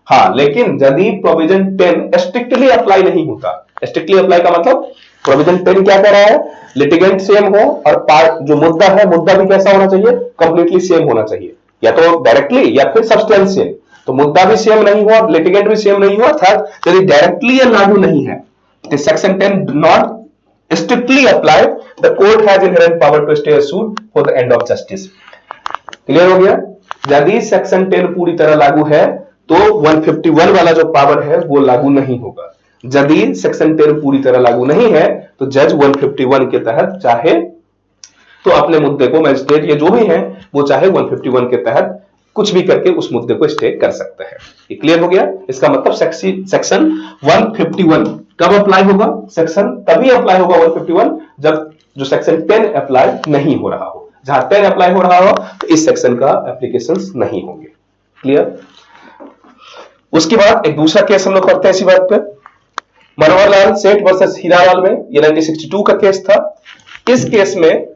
हाँ, लेकिन यदि प्रोविजन 10 स्ट्रिक्टली अप्लाई नहीं होता, स्ट्रिक्टली अप्लाई का मतलब प्रोविजन 10 क्या कह रहा है? लिटिगेंट सेम हो और पार्ट जो मुद्दा है, मुद्दा भी कैसा होना चाहिए? कंप्लीटली सेम होना चाहिए, या तो डायरेक्टली या फिर सब्सटेंशियल। तो मुद्दा भी सेम नहीं हुआ, लिटिगेंट भी सेम नहीं हुआ, अर्थात यदि डायरेक्टली ये लागू नहीं है, तो section 10 not strictly apply, the court has inherent power to stay a suit for the end of justice। Clear हो गया? यदि सेक्शन 10 पूरी तरह लागू है तो 151 वाला जो पावर है वो लागू नहीं होगा। यदि सेक्शन 10 पूरी तरह लागू नहीं है तो जज 151 के तहत चाहे तो अपने मुद्दे को, मजिस्ट्रेट या जो भी है वो चाहे 151 के तहत कुछ भी करके उस मुद्दे को स्टे कर सकता है। ये क्लियर हो गया? इसका मतलब सेक्शन 151 कब अप्लाई होगा? सेक्शन तभी अप्लाई होगा 151 जब जो सेक्शन 10 अप्लाई नहीं हो रहा हो। जहां 10 अप्लाई हो रहा हो तो इस सेक्शन का एप्लीकेशंस नहीं होंगे। क्लियर? उसके बाद एक दूसरा केस हम लोग करते हैं इसी बात पे, मनोहर लाल सेठ वर्सेस हीरालाल में, ये 1962 का केस था। इस केस में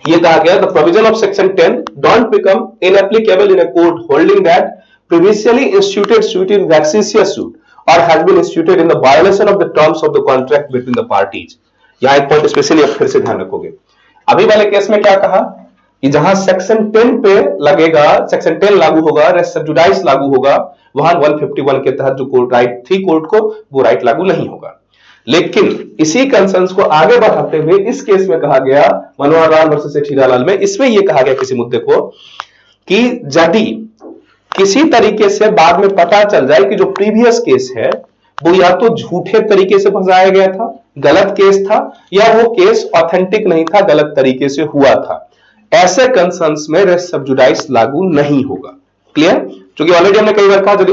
ये कहा गया the provision of section 10 don't become inapplicable in a court holding that previously instituted suit in vexatious suit और has been instituted in the violation of the terms of the contract between the parties. यहां एक point specially आप फिर से ध्यान रखोगे। अभी वाले केस में क्या कहा कि जहां सेक्शन 10 पे लगेगा, सेक्शन 10 लागू होगा, रेस सब जुडाइस लागू होगा, वहां 151 के तहत जो कोर्ट राइट थी कोर्ट को, वो राइट लागू नहीं होगा। लेकिन इसी कंसर्न्स को आगे बढ़ाते हुए इस केस में कहा गया, मनोहर लाल वर्सेस हीरालाल में, इसमें यह कहा गया किसी मुद्दे को कि यदि किसी तरीके से बाद में पता चल जाए कि जो प्रीवियस केस है वो या तो झूठे तरीके से फंसाया गया था, गलत केस था, या वो केस ऑथेंटिक नहीं था, गलत तरीके से हुआ था, ऐसे कंसर्न्स में रेस सब जुडाइस लागू नहीं होगा। क्लियर? क्योंकि ऑलरेडी हमने कई बार कहा यदि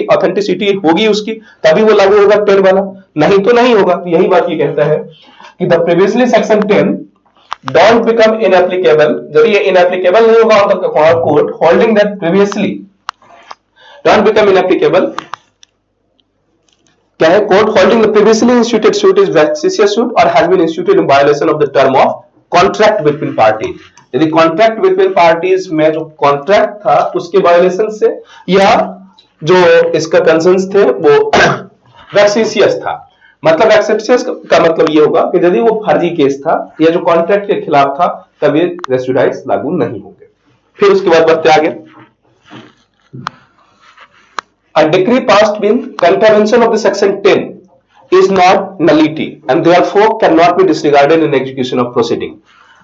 ऑथेंटिसिटी होगी उसकी तभी वो लागू होगा 10 वाला, नहीं तो नहीं होगा। तो यही बात ये कहता है कि the previously section 10 don't become inapplicable, यदि ये इनएप्लीकेबल नहीं होगा on the court holding that previously don't become inapplicable, क्या है? Court holding the previously instituted suit is vexatious suit और has been instituted in violation of the term of contract between parties. यदि contract between parties में जो contract था उसके violation से, या जो इसका कंसर्न्स थे वो वैक्सीशियस था। मतलब वैक्सीशियस का मतलब ये होगा कि यदि वो फर्जी केस था या जो कॉन्ट्रैक्ट के खिलाफ था तब ये रेस जुडाइस लागू नहीं होंगे। फिर उसके बाद बढ़ते आगे, a decree passed in contravention of the section 10 is not nullity and therefore cannot be disregarded in execution of proceeding।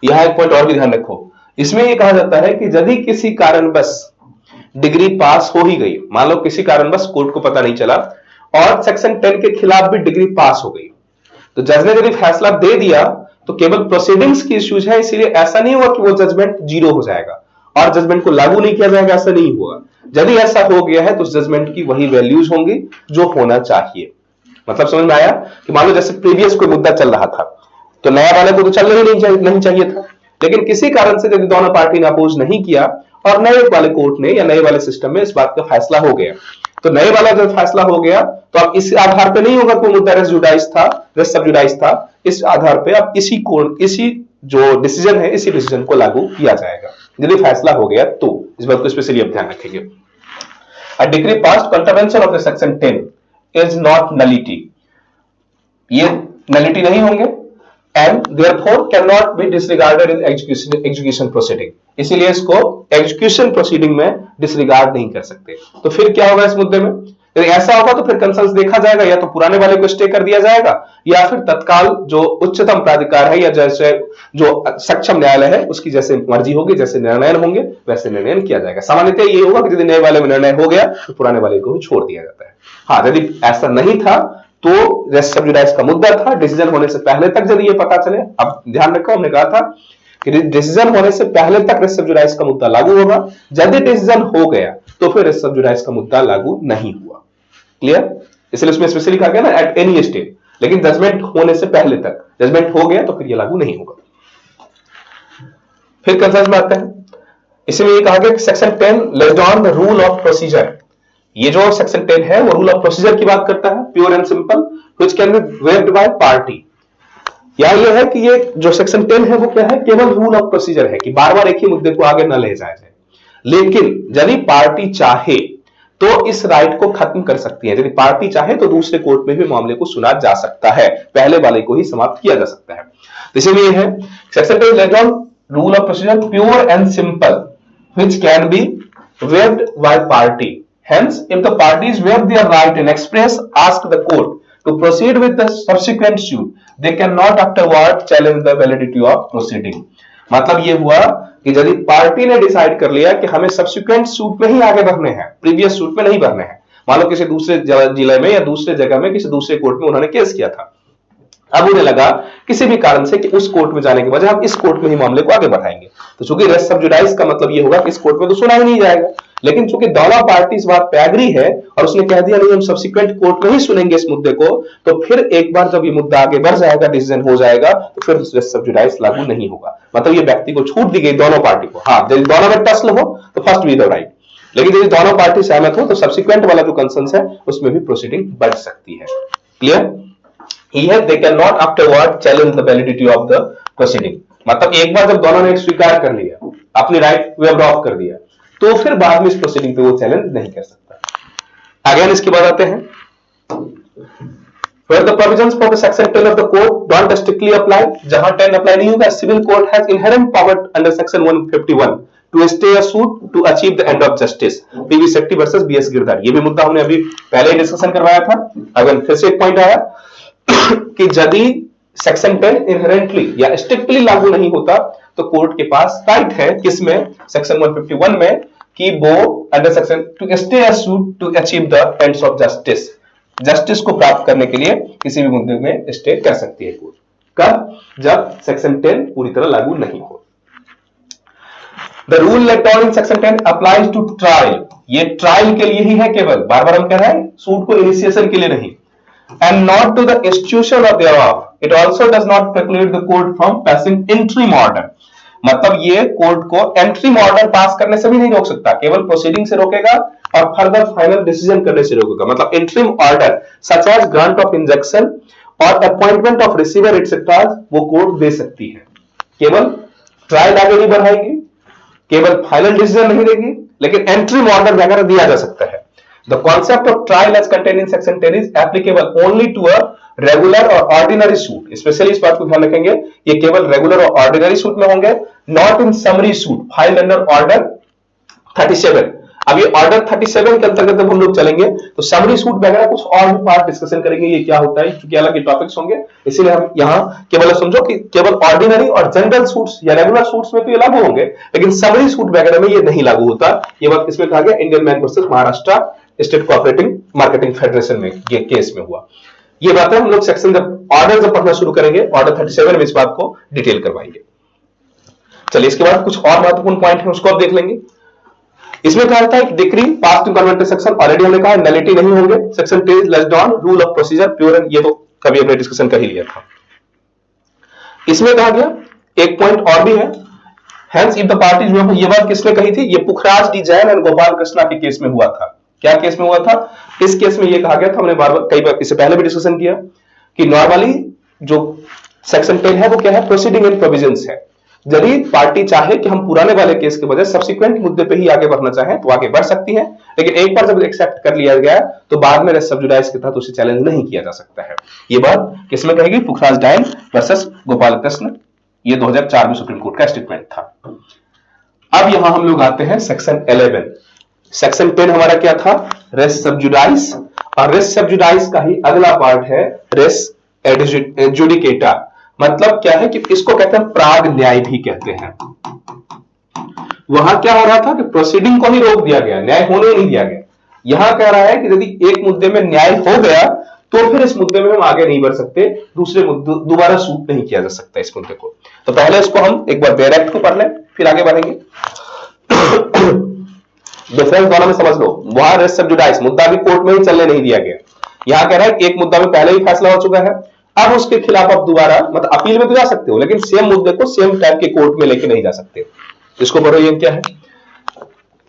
यहां एक पॉइंट और भी ध्यान रखो, इसमें यह कहा जाता है कि यदि किसी कारणवश डिग्री पास हो ही गई, मान लो किसी कारणवश कोर्ट को पता नहीं चला और सेक्शन 10 के खिलाफ भी डिग्री पास हो गई, तो जज ने यदि फैसला दे दिया तो केवल प्रोसीडिंग्स की इश्यूज है, इसीलिए ऐसा नहीं हुआ कि वो जजमेंट जीरो हो जाएगा और जजमेंट को लागू नहीं किया जाएगा, ऐसा नहीं हुआ। यदि ऐसा हो गया है तो जजमेंट की वही वैल्यूज होंगी जो होना चाहिए। मतलब समझ में आया कि मान लो जैसे प्रीवियस कोई मुद्दा चल रहा था तो नया वाले को तो चलना ही नहीं चाहिए था, लेकिन किसी कारण से यदि दोनों पार्टी ने अपोज नहीं किया और नए वाले कोर्ट ने या नए वाले सिस्टम में इस बात का फैसला हो गया, तो नए वाला जब फैसला हो गया तो अब इस आधार पे नहीं होगा कि मुद्दा रेस जुडाइस था, रेस सब जुडाइस था, इस आधार पे अब इसी कोर्ट, इसी जो डिसीजन है, इसी डिसीजन को लागू किया जाएगा यदि फैसला हो गया तो। इस बात को स्पेशली अब ध्यान रखेंगे। A decree passed contravention of the section 10 is not nullity, ये nullity नहीं होंगे and therefore cannot be disregarded in execution proceeding, इसीलिए इसको execution proceeding में disregard नहीं कर सकते। तो फिर क्या होगा इस मुद्दे में? यदि ऐसा होगा तो फिर कंसर्न देखा जाएगा, या तो पुराने वाले को स्टे कर दिया जाएगा, या फिर तत्काल जो उच्चतम प्राधिकार है या जैसे जो सक्षम न्यायालय है उसकी जैसे मर्जी होगी, जैसे निर्णय होंगे वैसे निर्णय किया जाएगा। सामान्यतः ये होगा कि यदि नए वाले में निर्णय हो गया तो पुराने वाले को ही छोड़ दिया जाता है। हाँ, यदि ऐसा नहीं था तो रेस्ट सब जुडाइस का मुद्दा था, डिसीजन होने से पहले तक यदि ये पता चले, अब ध्यान रखो हमने कहा था कि डिसीजन होने से पहले तक रेस्ट सब जुडाइस का मुद्दा लागू होगा, यदि डिसीजन हो गया तो फिर रेस्ट सब जुडाइस का मुद्दा लागू नहीं हुआ। क्लियर? इसलिए उसमें स्पेशली कहा गया ना एट एनी स्टेज, लेकिन जजमेंट होने से पहले तक, जजमेंट हो गया तो फिर ये लागू नहीं होगा। फिर कंसर्न में आते हैं, इसमें ये कहा गया कि section 10 laced on the rule of procedure. ये जो सेक्शन 10 है वो रूल ऑफ प्रोसीजर की बात करता है, pure and simple, which can be waived by party. या ये है कि ये जो सेक्शन 10 है वो क्या है, केवल रूल ऑफ प्रोसीजर है कि बार बार एक ही मुद्दे को आगे न ले जाया जाए, लेकिन यदि पार्टी चाहे तो इस राइट को खत्म कर सकती है। यदि पार्टी चाहे तो दूसरे कोर्ट में भी मामले को सुना जा सकता है, पहले वाले को ही समाप्त किया जा सकता है। इसलिए है section 10 laced on rule of procedure pure and simple which can be waived by party. Hence, if the parties waive their right and express ask the court to proceed with the subsequent suit, they cannot afterward challenge the validity of proceeding. मतलब ये हुआ कि यदि party ने decide कर लिया कि हमें सब्सिक्वेंट सूट में ही आगे बढ़ने हैं, प्रीवियस सूट में नहीं बढ़ने हैं, मान लो किसी दूसरे जिले में या दूसरे जगह में किसी दूसरे कोर्ट में उन्होंने केस किया था, अब उन्हें लगा किसी भी कारण से कि उस कोर्ट में जाने के बजाय हम इस कोर्ट में ही मामले को आगे बढ़ाएंगे, तो चूंकि रेस्ट सब जुडाइस का मतलब ये होगा कि इस कोर्ट में तो सुना ही नहीं जाएगा, लेकिन चूंकि दोनों पार्टी इस बात पे एग्री है और उसने कह दिया नहीं हम सब्सिक्वेंट कोर्ट में ही सुनेंगे इस मुद्दे को, तो फिर एक बार जब ये मुद्दा आगे बढ़ जाएगा, डिसीजन हो जाएगा, तो फिर रेस्ट सब जुडाइस लागू नहीं होगा। मतलब ये व्यक्ति को छूट दी गई दोनों पार्टी को। हाँ, यदि दोनों में टसल हो तो फर्स्ट वी द राइट, लेकिन यदि दोनों पार्टी सहमत हो तो सब्सिक्वेंट वाला जो कंसर्न है उसमें भी प्रोसीडिंग बढ़ सकती है। Clear? Here they cannot afterward challenge the validity of the proceeding। मतलब एक बार जब दोनों ने स्वीकार कर लिया, अपनी राइट वेव ऑफ कर दिया, तो फिर बाद में इस प्रोसीडिंग पे वो चैलेंज नहीं कर सकता। अगेन इसके बाद आते हैं, where the provisions for the section 10 of the code don't strictly apply, जहां 10 अप्लाई नहीं होगा, civil court has inherent power under section 151 to stay a suit to achieve the end of justice। PV Shetty versus BS Girdhari, ये भी मुद्दा हमने अभी पहले ही discussion करवाया था। अगेन फिर से एक पॉइंट आया कि यदि सेक्शन 10 इनहेरेंटली या स्ट्रिक्टली लागू नहीं होता तो कोर्ट के पास राइट है किसमें, सेक्शन 151 में, कि वो under section to stay a suit to achieve the ends of justice, justice को प्राप्त करने के लिए किसी भी मुद्दे में स्टे कर सकती है कोर्ट। कब? जब सेक्शन 10 पूरी तरह लागू नहीं हो। The rule laid on in section 10 applies to trial, ये ट्रायल के लिए ही है केवल, बार बार हम कह रहे हैं सूट को इनिशिएशन के लिए नहीं, and not to the institution of thereof। It also does not preclude the court from passing interim order। मतलब ये कोर्ट को एंट्रीम ऑर्डर पास करने से भी नहीं रोक सकता, केवल प्रोसीडिंग से रोकेगा और फर्दर फाइनल डिसीजन करने से रोकेगा। मतलब interim order such as grant of injunction और अपॉइंटमेंट ऑफ रिसीवर एटसेट्रा वो कोर्ट दे सकती है, केवल ट्रायल आगे नहीं बढ़ाएगी, केवल फाइनल डिसीजन नहीं देगी, लेकिन एंट्रीम ऑर्डर वगैरह दिया जा सकता है। The concept of trial as contained in section 10 is applicable only to a regular or ordinary suit। Specially इस बात को ध्यान रखेंगे, ये केवल रेगुलर और ऑर्डिनरी सूट में होंगे, not in summary suit filed under order 37। अब ये ऑर्डर 37 के अंतर्गत जब हम लोग चलेंगे तो समरी सूट वगैरह कुछ और भी पार्ट डिस्कशन करेंगे, ये क्या होता है, क्योंकि अलग ही टॉपिक्स होंगे, इसीलिए हम यहाँ केवल समझो कि केवल ऑर्डिनरी और जनरल सूट्स या रेगुलर सूट्स में तो ये लागू होंगे, लेकिन समरी सूट वगैरह में ये नहीं लागू होता। ये बात किसमें कहा गया, Indian bank versus Maharashtra state cooperative marketing federation में ये केस में हुआ। ये बातें हम लोग सेक्शन जब ऑर्डर जब पढ़ना शुरू करेंगे, ऑर्डर 37 में इस बात को डिटेल करवाएंगे। चलिए इसके बाद कुछ और महत्वपूर्ण पॉइंट है उसको अब देख लेंगे। इसमें कहा था डिक्री पास्ट इन कन्वर्टेड सेक्शन, ऑलरेडी हमने कहा नलिटी नहीं होंगे, section 10 laced on rule of procedure pure and, ये तो कभी हमने डिस्कशन कर ही लिया था। इसमें कहा गया एक पॉइंट और भी है, हेंस इफ द पार्टीज, ये बात किसने कही थी, ये पुखराज डी जैन एंड गोपाल कृष्णा के केस में हुआ था। क्या केस में हुआ था? इस केस में ये कहा गया था, हमने बार बार कई बार इससे पहले भी डिस्कशन किया कि नॉर्मली जो सेक्शन 10 है वो क्या है, प्रोसीडिंग एंड प्रोविजंस है। यदि पार्टी चाहे कि हम पुराने वाले केस के बजाय सब्सिक्वेंट मुद्दे पे ही आगे बढ़ना चाहें तो आगे बढ़ सकती है, लेकिन एक बार जब एक्सेप्ट कर लिया गया तो बाद में रेस्ट सब जुडाइस के तहत उसे चैलेंज नहीं किया जा सकता है। ये बात किसमें कहेगी, पुखराज डायन वर्सेस गोपाल कृष्ण, ये 2004 में सुप्रीम कोर्ट का स्टेटमेंट था। अब यहां हम लोग आते हैं सेक्शन 11। सेक्शन 10 हमारा क्या था, रेस सब्जुडाइस, और रेस सब्जुडाइस का ही अगला पार्ट है रेस एडजुडिकेटा। मतलब क्या है कि इसको कहते हैं प्राग न्याय भी कहते हैं। वहां क्या हो रहा था कि प्रोसीडिंग को ही रोक दिया गया, न्याय होने नहीं दिया गया। यहां कह रहा है कि यदि एक मुद्दे में न्याय हो गया तो फिर इस मुद्दे में हम आगे नहीं बढ़ सकते, दूसरे मुद्दे दोबारा सूट नहीं किया जा सकता इस मुद्दे को। तो पहले इसको हम एक बार डायरेक्ट को पढ़ लें, फिर आगे बढ़ेंगे। डिफरेंस दोनों में समझ लो। वहां रेस सब्जुडाइस, मुद्दा भी कोर्ट में ही चलने नहीं दिया गया। यहां कह रहा है एक मुद्दा में पहले ही फैसला हो चुका है, अब उसके खिलाफ आप दोबारा मतलब अपील में तो जा सकते हो, लेकिन सेम मुद्दे को सेम टाइप के कोर्ट में लेके नहीं जा सकते। इसको पढ़ो, ये क्या है।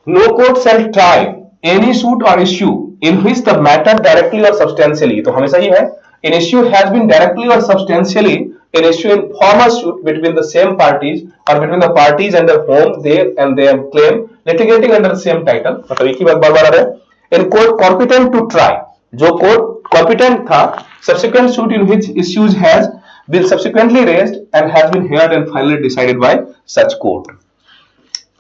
No court shall try any suit or issue in which the matter directly और सब्सटेंशियली, तो हमेशा ही है an issue has been directly or substantially an issue in formal suit between the same parties or between the parties under whom they and their claim litigating under the same title। मतलब एक ही बात बार बार आ रहा है। in court competent to try, जो court competent था, subsequent suit in which issues has been subsequently raised and has been heard and finally decided by such court।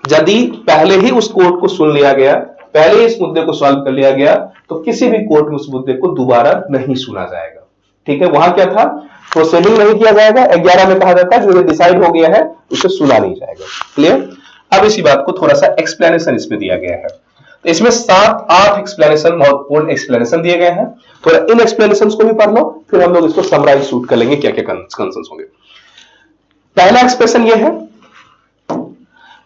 यदि पहले ही उस कोर्ट को सुन लिया गया, पहले इस मुद्दे को सॉल्व कर लिया गया, तो किसी भी कोर्ट में उस मुद्दे को दोबारा नहीं सुना जाएगा। ठीक है, वहां क्या था, प्रोसीडिंग नहीं किया जाएगा। 11 में कहा जाता है जो डिसाइड हो गया है उसे सुना नहीं जाएगा। क्लियर। अब इसी बात को थोड़ा सा एक्सप्लेनेशन इसमें दिया गया है। तो इसमें 7-8 एक्सप्लेनेशन, महत्वपूर्ण एक्सप्लेनेशन दिए गए हैं। थोड़ा इन एक्सप्लेनेशन को भी पढ़ लो, फिर हम लोग इसको समराइज शूट कर लेंगे क्या क्या कंसर्न होंगे। पहला एक्सप्रेशन ये है,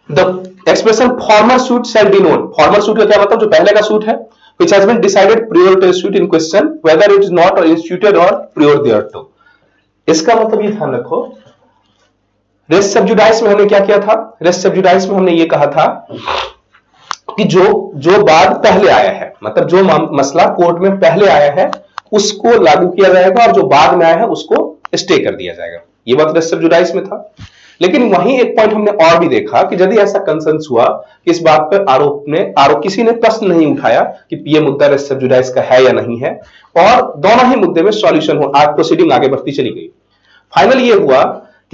the expression former suit shall denote. Former suit का क्या मतलब, जो पहले का सूट है, which has been decided prior to the suit in question whether it is not instituted or prior thereto। इसका मतलब ये ध्यान रखो, रेस सब्जुडाइस में हमने क्या किया था, रेस सब्जुडाइस में हमने ये कहा था कि जो बाद पहले आया है, मतलब जो मसला कोर्ट में पहले आया है उसको लागू किया जाएगा, और जो बाद में आया है उसको स्टे कर दिया जाएगा। ये बात रेस सब्जुडाइस में था। लेकिन वहीं एक पॉइंट हमने और भी देखा कि यदि ऐसा कंसर्न हुआ कि इस बात पर किसी ने प्रश्न नहीं उठाया कि ये मुद्दा रेस सब्जुडाइस का है या नहीं है, और दोनों ही मुद्दे में सॉल्यूशन हो, आज प्रोसीडिंग आगे बढ़ती चली गई। फाइनल ये हुआ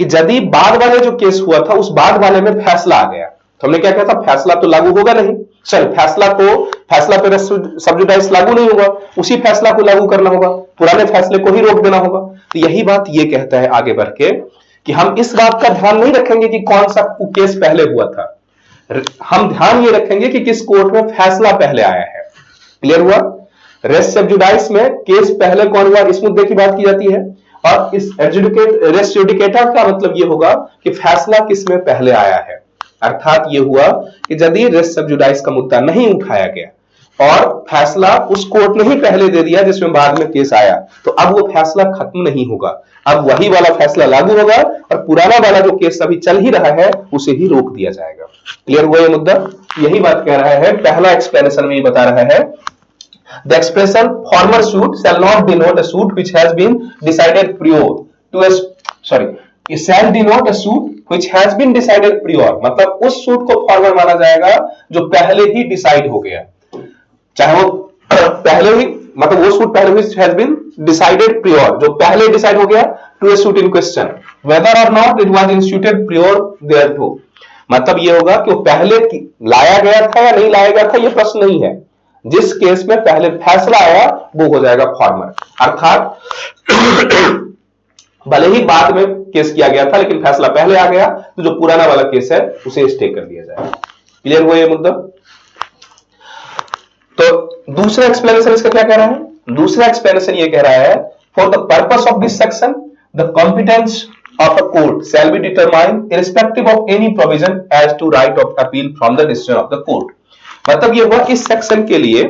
कि यदि बाद वाले जो केस हुआ था उस बाद वाले में फैसला आ गया, तो हमने क्या कहा था, फैसला तो लागू होगा नहीं, फैसला पे रेस सब्जुडाइस लागू नहीं होगा, उसी फैसला को लागू करना होगा, पुराने फैसले को ही रोक देना होगा। तो यही बात ये कहता है आगे बढ़ के कि हम इस बात का ध्यान नहीं रखेंगे कि कौन सा केस पहले हुआ था, हम ध्यान ये रखेंगे कि किस कोर्ट में फैसला पहले आया है। क्लियर हुआ। रेस सब्जुडाइस में केस पहले कौन हुआ, इस मुद्दे की बात की जाती है, और इस रेस जुडिकेटा का मतलब ये होगा कि फैसला किस में पहले आया है। अर्थात ये हुआ कि यदि रेस सब्जुडाइस का मुद्दा नहीं उठाया गया और फैसला उस कोर्ट ने ही पहले दे दिया जिसमें बाद में केस आया, तो अब वो फैसला खत्म नहीं होगा, अब वही वाला फैसला लागू होगा और पुराना वाला जो केस अभी चल ही रहा है उसे ही रोक दिया जाएगा। क्लियर हुआ ये मुद्दा। यही बात कह रहा है, पहला एक्सप्लेनेशन में ये बता रहा है, the expression former suit shall not denote a suit which has been decided prior to shall denote a suit which has been decided prior, मतलब उस सूट को फॉर्मर माना जाएगा जो पहले ही डिसाइड हो गया, चाहे वो पहले ही, मतलब वो सूट पहले ही हैज बीन डिसाइडेड प्रियोर, जो पहले डिसाइड हो गया, to a suit in question whether or not it was instituted prior thereto. मतलब ये होगा कि वो पहले लाया गया था या नहीं लाया गया था, ये प्रश्न नहीं है, जिस केस में पहले फैसला आया वो हो जाएगा फॉर्मर। अर्थात भले ही बाद में केस किया गया था लेकिन फैसला पहले आ गया, तो जो पुराना वाला केस है उसे स्टे कर दिया जाएगा। क्लियर हुआ ये मुद्दा। तो दूसरा एक्सप्लेनेशन इसका क्या कह रहा है, दूसरा एक्सप्लेनेशन ये कह रहा है, for the purpose of this section the competence of a court shall be determined irrespective of any provision as to right of appeal from the decision of the court। मतलब ये हुआ इस सेक्शन के लिए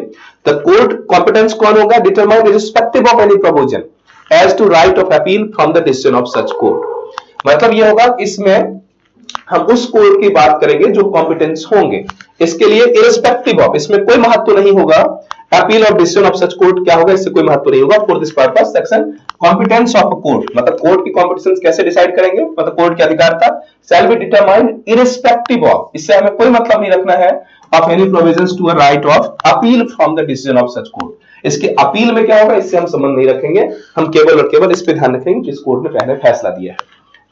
द कोर्ट कॉम्पिटेंस कौन होगा, determine irrespective of any provision as to right of appeal from the decision of such court। मतलब ये होगा इसमें हम उस कोर्ट की बात करेंगे जो कॉम्पिटेंस होंगे, इसके लिए irrespective of, इसमें कोई महत्व नहीं होगा, अपील और डिसीजन ऑफ सच कोर्ट क्या होगा, इससे कोई महत्व नहीं होगा। For this purpose section competence of court, मतलब कोर्ट की कॉम्पिटेंस कैसे डिसाइड करेंगे, मतलब कोर्ट के अधिकार था, shall be determined irrespective of, इससे हमें कोई मतलब नहीं रखना है, of any provisions to a right of appeal from the decision of such court. इसके अपील में क्या होगा इससे हम संबंध नहीं रखेंगे, हम केवल और केवल इस पे ध्यान रखेंगे जिस कोर्ट ने पहले फैसला दिया है।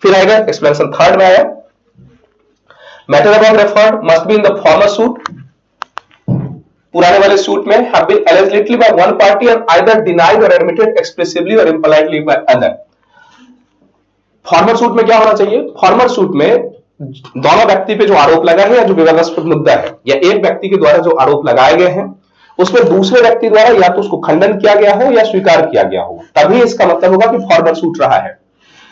फिर आएगा एक्सप्लेनेशन थर्ड में आया, matter about referred must be in the former suit पुराने वाले सूट में have been allegedly by one party and either denied or admitted expressively or impolitely by other। Farmer suit में क्या होना चाहिए? फॉर्मर सूट में दोनों व्यक्ति पे जो आरोप लगा है या जो विवादास्पद मुद्दा है या एक व्यक्ति के द्वारा जो आरोप लगाए गए हैं उसमें दूसरे व्यक्ति द्वारा या तो उसको खंडन किया गया हो या स्वीकार किया गया हो, तभी इसका मतलब होगा कि फॉर्मर सूट रहा है।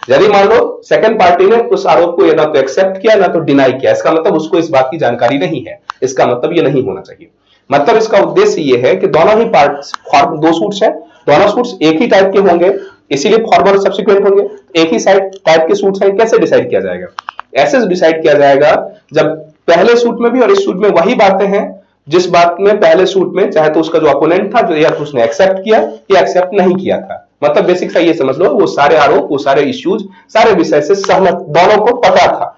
यदि मान लो सेकंड पार्टी ने उस आरोप को ना तो एक्सेप्ट किया ना तो डिनाई किया, इसका मतलब उसको इस बात की जानकारी नहीं है, इसका मतलब ये नहीं होना चाहिए। मतलब इसका उद्देश्य ये है कि दोनों ही पार्ट्स, दो सूट्स हैं, दोनों सूट्स एक ही टाइप के होंगे, इसीलिए फॉर्मर सब्सिक्वेंट होंगे। एक ही साइड टाइप के सूट्स हैं, कैसे डिसाइड किया जाएगा? ऐसे डिसाइड किया जाएगा जब पहले सूट में भी और इस सूट में वही बातें हैं जिस बात में पहले सूट में चाहे तो उसका जो अपोनेंट था या तो उसने एक्सेप्ट किया या एक्सेप्ट नहीं किया था। मतलब बेसिक सा ये समझ लो, वो सारे आरोप, वो सारे इश्यूज, सारे विषय से सहमत दोनों को पता था।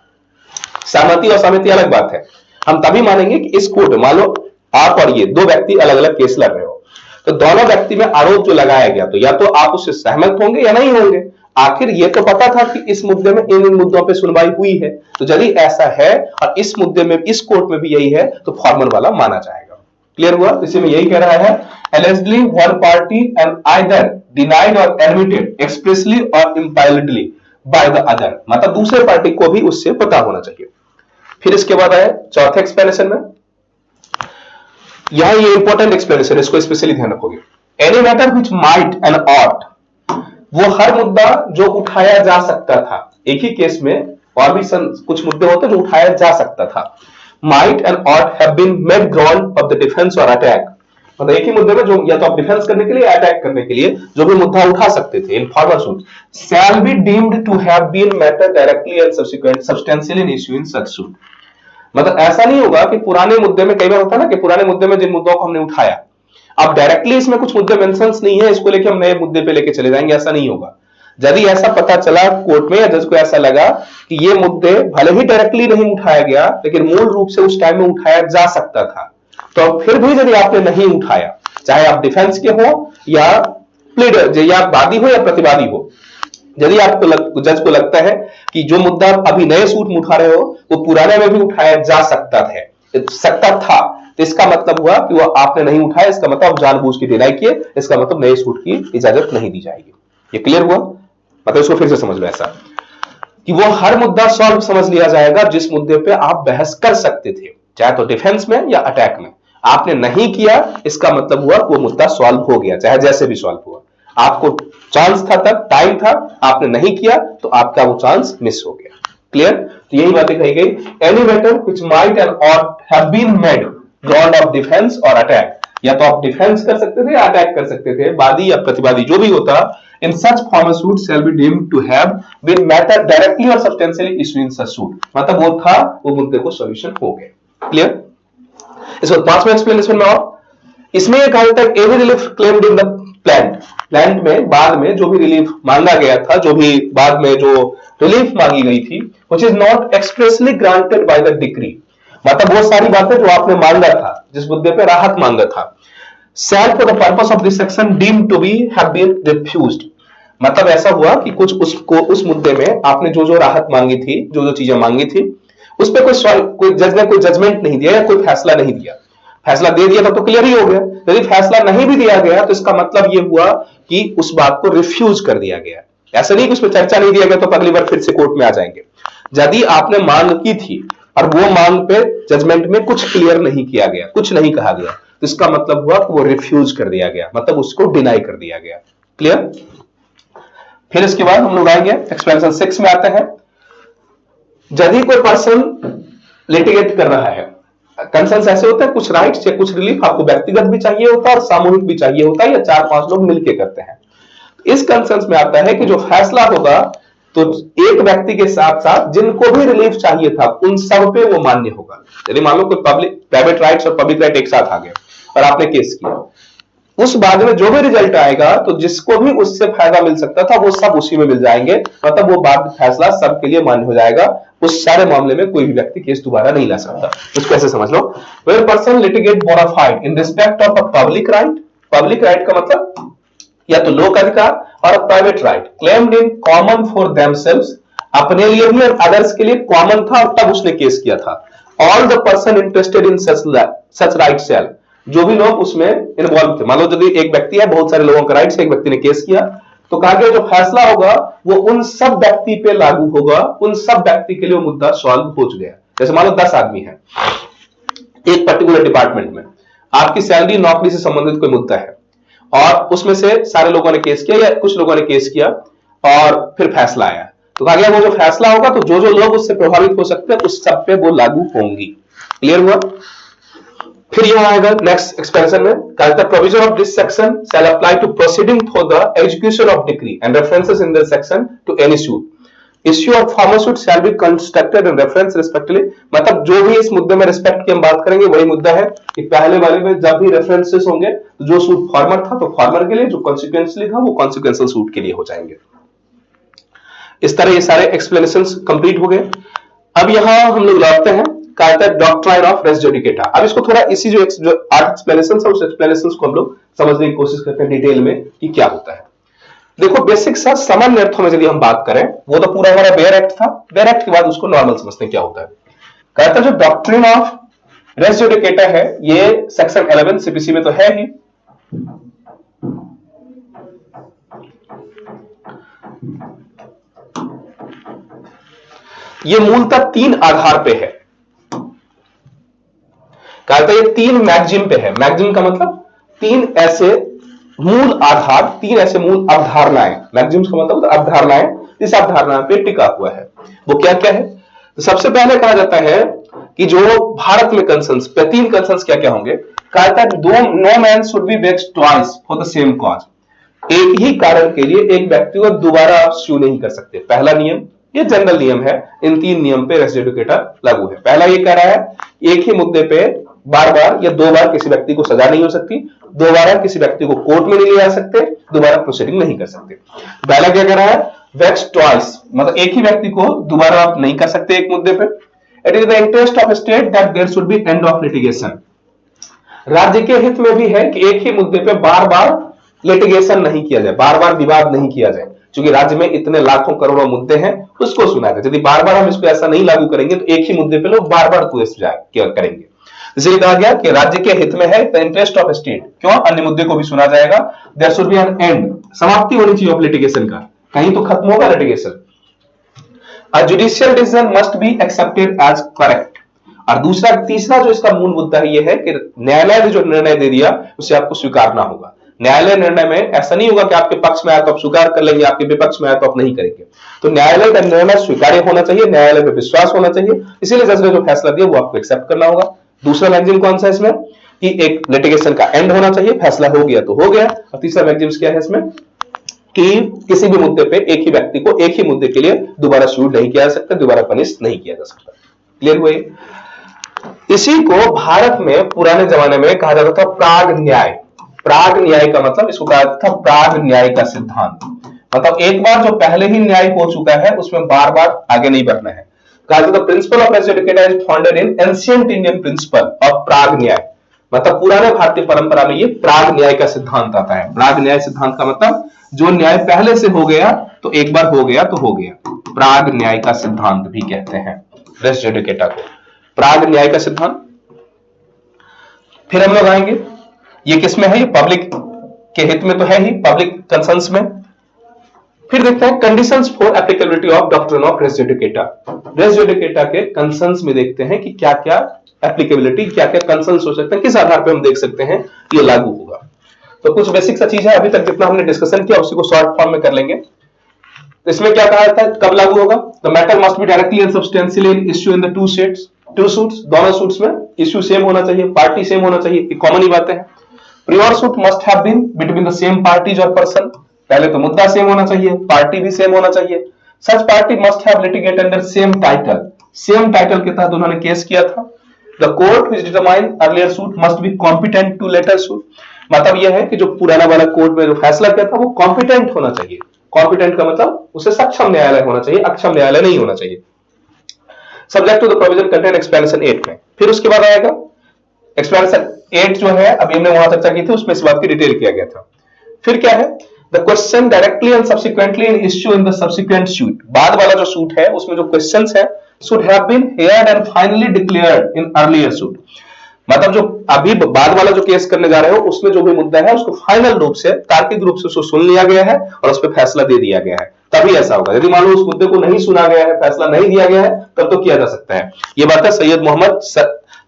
सहमति और सहमति अलग बात है। हम तभी मानेंगे कि इस कोर्ट में मान लो आप और ये दो व्यक्ति अलग अलग केस लड़ रहे हो, तो दोनों व्यक्ति में आरोप जो लगाया गया तो या तो आप उससे सहमत होंगे या नहीं होंगे। आखिर ये तो पता था कि इस मुद्दे में इन मुद्दों पे सुनवाई हुई है, तो यदि ऐसा है और इस मुद्दे में इस कोर्ट में भी यही है तो फॉर्मल वाला माना जाएगा। क्लियर हुआ? इसी में यही कह रहा है, allegedly one party and either denied or admitted expressly or impliedly by the other। मतलब दूसरे पार्टी को भी उससे पता होना चाहिए। फिर इसके बाद आया चौथे एक्सप्लेनेशन में, यह ये इंपॉर्टेंट एक्सप्लेनेशन, इसको स्पेशली ध्यान रखोगे। Any matter which might and ought, वो हर मुद्दा जो उठाया जा सकता था। एक ही केस में और भी कुछ मुद्दे होते जो उठाया जा सकता था। Might and ought have been made ground of the defence और अटैक, मतलब एक ही मुद्दे में जो या तो आप डिफेंस करने के लिए या अटैक करने के लिए जो भी मुद्दा उठा सकते थे in former suit shall be deemed to have been matter directly and subsequent substantial in issue in such suit. मतलब ऐसा नहीं होगा कि पुराने मुद्दे में, कई बार होता है ना कि पुराने मुद्दे में जिन मुद्दों को हमने उठाया अब डायरेक्टली इसमें कुछ मुद्दे मेंशंस नहीं है, इसको लेके हम नए मुद्दे पे लेके चले जाएंगे, ऐसा नहीं होगा। यदि ऐसा पता चला कोर्ट में या जज को ऐसा लगा कि ये मुद्दे भले ही डायरेक्टली नहीं उठाया गया लेकिन मूल रूप से उस टाइम में उठाया जा सकता था, तो फिर भी यदि आपने नहीं उठाया, चाहे आप डिफेंस के हो या प्लीडर या वादी हो या प्रतिवादी हो, यदि आपको जज को लगता है कि जो मुद्दा अभी नए सूट में उठा रहे हो वो पुराने में भी उठाया जा सकता था, तो इसका मतलब हुआ कि वो आपने नहीं उठाया, इसका मतलब आप जानबूझ के डिनाई किए, इसका मतलब नए सूट की इजाजत नहीं दी जाएगी। ये क्लियर हुआ? मतलब इसको फिर से समझ लो, ऐसा कि वो हर मुद्दा सॉल्व समझ लिया जाएगा जिस मुद्दे पे आप बहस कर सकते थे, चाहे तो डिफेंस में या अटैक में। आपने नहीं किया, इसका मतलब हुआ वो मुद्दा सॉल्व हो गया, चाहे जैसे भी सॉल्व हुआ। आपको चांस था, तब टाइम था, आपने नहीं किया तो आपका वो चांस मिस हो गया। क्लियर? तो यही बातें कही गई। Any matter which might and ought have been made ground of defence और अटैक, या तो आप डिफेंस कर सकते थे या अटैक कर सकते थे, वादी या प्रतिवादी जो भी होता, in such former suit shall be deemed to have been matter directly और substantially issued in such suit. मतलब वो था, वो मुद्दे को सॉल्यूशन हो गया। क्लियर? इसको पांचवें एक्सप्लेनेशन में आओ। इसमें यह कहा जाता है every relief claimed in the plant में बाद में जो भी रिलीफ मांगा गया था, जो भी बाद में जो रिलीफ मांगी गई थी, which is not expressly granted by the decree, मतलब वो सारी बातें जो आपने मांगा था, जिस मुद्दे पे राहत मांगा था, shall for the purpose of this section deemed to be have been refused. मतलब ऐसा हुआ कि कुछ उस मुद्दे में आपने जो जो राहत मांगी थी, जो जो चीजें मांगी थी, उस पर कोई जज ने कोई जजमेंट नहीं दिया या कोई फैसला नहीं दिया। फैसला दे दिया तो क्लियर ही हो गया। यदि फैसला नहीं भी दिया गया तो इसका मतलब यह हुआ कि उस बात को रिफ्यूज कर दिया गया। ऐसा नहीं कि उस पर चर्चा नहीं दिया गया तो अगली बार फिर से कोर्ट में आ जाएंगे। यदि आपने मांग की थी और वो मांग पे जजमेंट में कुछ क्लियर नहीं किया गया, कुछ नहीं कहा गया, तो इसका मतलब हुआ कि वो रिफ्यूज कर दिया गया, मतलब उसको डिनाई कर दिया गया। क्लियर? फिर इसके बाद हम लोग आएंगे एक्सप्लेनेशन 6 में आते हैं। यदि कोई पर्सन लिटिगेट कर रहा है, कंसर्न ऐसे होते हैं, कुछ राइट्स या कुछ रिलीफ आपको व्यक्तिगत भी चाहिए होता है और सामूहिक भी चाहिए होता है, या 4-5 लोग मिलकर करते हैं। इस कंसर्न में आता है कि जो फैसला होगा तो एक व्यक्ति के साथ साथ जिनको भी रिलीफ चाहिए था उन सब पे वो मान्य होगा। यदि मान लो कोई प्राइवेट राइट्स और पब्लिक राइट एक साथ आ गए और आपने केस किया, उस बाद में जो भी रिजल्ट आएगा तो जिसको भी उससे फायदा मिल सकता था वो सब उसी में मिल जाएंगे, मतलब वो बाद फैसला सबके लिए मान्य हो जाएगा। उस सारे मामले में कोई भी व्यक्ति केस दोबारा नहीं ला सकता। इसको ऐसे समझ लो, where person litigate bona fide in respect of a public right. Public right का मतलब या तो लोक अधिकार or private right claimed in common for themselves, अपने लिए भी और अदर्स के लिए कॉमन था और तब उसने केस किया था। All the person interested in such right shall, जो भी लोग उसमें इन्वॉल्व थे, मान लो यदि एक व्यक्ति है, बहुत सारे लोगों का राइट, एक व्यक्ति ने केस किया, तो कहा गया जो फैसला होगा वो उन सब व्यक्ति पे लागू होगा, उन सब व्यक्ति के लिए वो मुद्दा सॉल्व हो गया। जैसे मान लो 10 आदमी है एक पर्टिकुलर डिपार्टमेंट में, आपकी सैलरी नौकरी से संबंधित कोई मुद्दा है, और उसमें से सारे लोगों ने केस किया या कुछ लोगों ने केस किया और फिर फैसला आया, तो कहा गया वो जो फैसला होगा तो जो जो लोग उससे प्रभावित हो सकते हैं उस सब पे वो लागू होंगी। क्लियर हुआ? फिर यहां आएगा नेक्स्ट एक्सपेंशन में, कहता है provision of this section shall apply to proceeding for the execution of decree and references in this section to any suit issue or former suit shall be constructed in reference respectively. मतलब जो भी इस मुद्दे में respect की हम बात करेंगे वही मुद्दा है कि पहले वाले में जब भी रेफरेंसेस होंगे तो जो सूट फॉर्मर था तो फॉर्मर के लिए, जो कॉन्सिक्वेंशियली था वो कॉन्सिक्वेंशियल सूट के लिए हो जाएंगे। इस तरह ये सारे एक्सप्लेनेशंस कंप्लीट हो गए। अब यहां हम लोग लौटते हैं, कहता है डॉक्ट्राइन ऑफ रेस जुडिकेटा। अब इसको थोड़ा इसी जो 8 एक्सप्लेनेशंस है उस एक्सप्लेनेशंस को हम लोग समझने की कोशिश करते हैं डिटेल में कि क्या होता है। देखो बेसिक सा सामान्य अर्थों में यदि हम बात करें, वो तो पूरा हमारा बेयर एक्ट था, बेयर एक्ट के बाद उसको नॉर्मल समझते हैं क्या होता है। कहता है जो डॉक्ट्रिन ऑफ रेस जुडिकेटा है ये सेक्शन 11 सीपीसी में तो है ही, ये मूलतः 3 आधार पे है। कहता है ये 3 मैगजिम पे है। मैगजिम का मतलब 3 ऐसे मूल आधार, 3 ऐसे मूल अवधारणाएं, मैगजिम का मतलब अवधारणाएं, इस अवधारणा पे टिका हुआ है। वो क्या क्या है? तो सबसे पहले कहा जाता है कि जो भारत में कंसर्न्स, 3 कंसर्न्स क्या क्या होंगे। कहता है no man should be vexed twice for the same cause. एक ही कारण के लिए एक व्यक्ति को दोबारा आप सू नहीं कर सकते। पहला नियम, ये जनरल नियम है, इन 3 नियम पे रेस जुडिकेटा लागू है। पहला ये कह रहा है एक ही मुद्दे पे बार बार या 2 बार किसी व्यक्ति को सजा नहीं हो सकती, दोबारा किसी व्यक्ति को कोर्ट में नहीं ले जा सकते, दोबारा प्रोसीडिंग नहीं कर सकते। पहला क्या कह रहा है, वेक्स्ड ट्वाइस, मतलब एक ही व्यक्ति को दोबारा आप नहीं कर सकते एक मुद्दे पे। It is the interest of state that there should be end of litigation. राज्य के हित में भी है कि एक ही मुद्दे पे बार बार लिटिगेशन नहीं किया जाए, बार बार विवाद नहीं किया जाए, क्योंकि राज्य में इतने लाखों करोड़ों मुद्दे हैं उसको सुना जाए। यदि बार बार हम इसको ऐसा नहीं लागू करेंगे तो एक ही मुद्दे पे लोग बार बार केस करेंगे। इसलिए कहा गया कि राज्य के हित में है, द इंटरेस्ट ऑफ स्टेट, क्यों अन्य मुद्दे को भी सुना जाएगा। There should be an end, समाप्ति होनी चाहिए ऑफ लिटिगेशन का, कहीं तो खत्म होगा litigation. A judicial decision must be accepted as correct. और दूसरा तीसरा जो इसका मूल मुद्दा है ये है कि न्यायालय ने जो निर्णय दे दिया उसे आपको स्वीकारना होगा। न्यायालय निर्णय में ऐसा नहीं होगा कि आपके पक्ष में आया तो आप स्वीकार कर लेंगे, आपके विपक्ष में आया तो आप नहीं करेंगे। तो न्यायालय का निर्णय स्वीकार्य होना चाहिए, न्यायालय पे विश्वास होना चाहिए, इसीलिए जज ने जो फैसला दिया वो आपको एक्सेप्ट करना होगा। दूसरा मैगजीम कौन सा है इसमें कि एक लिटिगेशन का एंड होना चाहिए, फैसला हो गया तो हो गया। और तीसरा मैगजीम क्या है इसमें कि किसी भी मुद्दे पे एक ही व्यक्ति को एक ही मुद्दे के लिए दोबारा सूट नहीं किया जा सकता, दोबारा पनिश नहीं किया जा सकता। क्लियर हुए? इसी को भारत में पुराने जमाने में कहा जाता था प्राग न्याय। प्राग न्याय का मतलब इसको कहा जाता था प्राग न्याय का सिद्धांत। मतलब एक बार जो पहले ही न्याय हो चुका है उसमें बार बार आगे नहीं बढ़ना है। कहा जाता principle of res judicata is founded in ancient Indian principle of prag nyaya. मतलब पुराने भारतीय परंपरा में ये प्राग न्याय का सिद्धांत आता है। प्राग न्याय सिद्धांत का मतलब जो न्याय पहले से हो गया तो एक बार हो गया तो हो गया, प्राग न्याय का सिद्धांत भी कहते हैं रेस जुडिकेटा को, प्राग न्याय का सिद्धांत। फिर हम लोग आएंगे, ये किसमें है, ये पब्लिक के हित में तो है ही, पब्लिक कंसर्न्स में। फिर देखते हैं conditions for applicability of doctrine of res judicata. Res judicata के कंसर्न्स में देखते हैं कि क्या क्या एप्लीकेबिलिटी, क्या क्या कंसर्न्स हो सकते हैं, किस आधार पर हम देख सकते हैं ये लागू होगा। तो कुछ बेसिक सा चीज है, अभी तक जितना हमने डिस्कशन किया उसी को शॉर्ट फॉर्म में कर लेंगे। इसमें क्या कहा जाता है, कब लागू होगा, the matter must be directly and substantially in issue in the two suits, दोनों सूट्स में इश्यू सेम होना चाहिए, पार्टी सेम होना चाहिए, ये कॉमन ही बातें हैं। Prior suit must have been between the same parties और पर्सन, पहले तो मुद्दा सेम होना चाहिए, पार्टी भी सेम होना चाहिए। Such party must have litigate under same title, same title के तहत उन्होंने केस किया था। The court which determine earlier suit must be competent to later suit. मतलब यह है कि जो पुराना वाला कोर्ट में जो फैसला किया था वो कॉम्पिटेंट होना चाहिए। कॉम्पिटेंट का मतलब उसे सक्षम न्यायालय होना चाहिए, अक्षम न्यायालय नहीं होना चाहिए। Subject to the provision content explanation 8 में। फिर उसके बाद आएगा एक्सप्लेनेशन 8 जो है अभी हमने वहां चर्चा की थी, उसमें इस बात की डिटेल किया गया था। फिर क्या है, the question directly and subsequently in issue in the subsequent suit. बाद वाला जो सूट है उसमें जो क्वेश्चंस है should have been heard and finally declared in earlier suit। मतलब जो अभी बाद वाला जो केस करने जा रहे हो उसमें जो भी मुद्दा है उसको फाइनल रूप से तार्किक रूप से उसको सुन लिया गया है और उस पर फैसला दे दिया गया है, तभी ऐसा होगा। यदि मान लो उस मुद्दे को नहीं सुना गया है, फैसला नहीं दिया गया है, तब तो किया जा सकता है। ये बात है सैयद मोहम्मद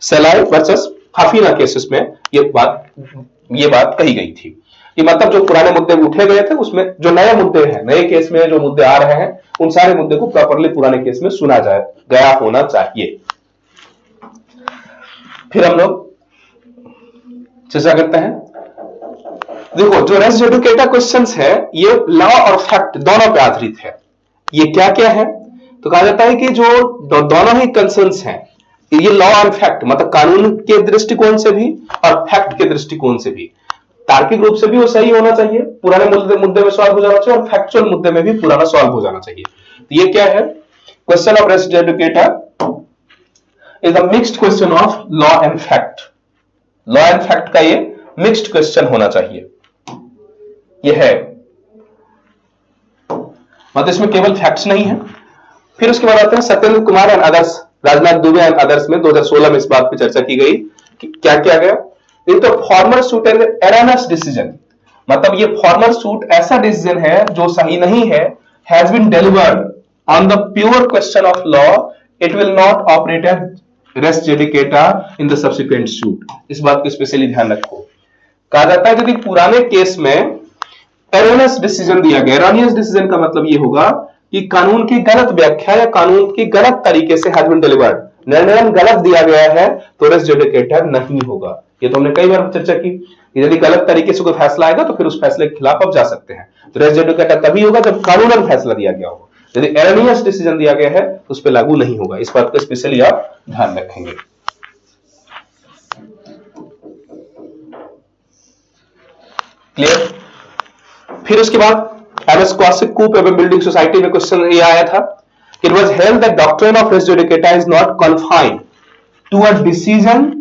सलाई वर्सेस हफीना केसेस में ये बात कही गई थी कि मतलब जो पुराने मुद्दे उठे गए थे उसमें जो नए मुद्दे हैं, नए केस में जो मुद्दे आ रहे हैं, उन सारे मुद्दे को प्रॉपरली पुराने केस में सुना जाए गया होना चाहिए। फिर हम लोग चर्चा करते हैं। देखो जो रेस जुडिकेटा क्वेश्चंस है ये लॉ और फैक्ट दोनों पे आधारित है। ये क्या क्या है, तो कहा जाता है कि जो दोनों ही कंसर्न्स हैं ये लॉ और फैक्ट मतलब कानून के दृष्टिकोण से भी और फैक्ट के दृष्टिकोण से भी, तार्किक रूप से भी वो सही होना चाहिए, पुराने मुद्दे में सॉल्व हो जाना चाहिए और फैक्चुअल मुद्दे में भी पुराना सॉल्व हो जाना चाहिए। तो ये क्या है, question of res judicata is a mixed question of law and fact. Law and fact का ये मिक्स्ड क्वेश्चन होना चाहिए। ये है मतलब इसमें केवल फैक्ट्स नहीं है। फिर उसके बाद आते हैं Satyendra Kumar and others, Rajnath Dubey and others में 2016 में इस बात पर चर्चा की गई कि क्या किया गया, एक तो फॉर्मर सूट एंड एरनस डिसीजन, मतलब ये फॉर्मर सूट ऐसा डिसीजन है जो सही नहीं है, has been delivered on the pure question of law, it will not operate as res judicata in the subsequent suit. इस बात को स्पेशली ध्यान रखो। कहा जाता है यदि पुराने केस में एरनस डिसीजन दिया गया, एरनियस डिसीजन का मतलब यह होगा कि कानून की गलत व्याख्या या कानून की गलत तरीके से हैज बीन डिलीवर्ड, निर्णय गलत दिया गया है, तो रेस जुडिकेटा नहीं होगा। ये तो हमने कई बार चर्चा की, यदि गलत तरीके से कोई फैसला आएगा तो फिर उस फैसले के खिलाफ आप जा सकते हैं। तो रेस जुडिकेटा तभी होगा जब कानूनन फैसला दिया गया होगा। यदि एरनियस डिसीजन दिया गया है तो उस पर लागू नहीं होगा। इस बात को स्पेशली आप ध्यान रखेंगे। क्लियर। फिर उसके बाद एमएस क्वासिक कूप एवं बिल्डिंग सोसाइटी में क्वेश्चन ये आया था, it was held that doctrine of res judicata is not confined to a decision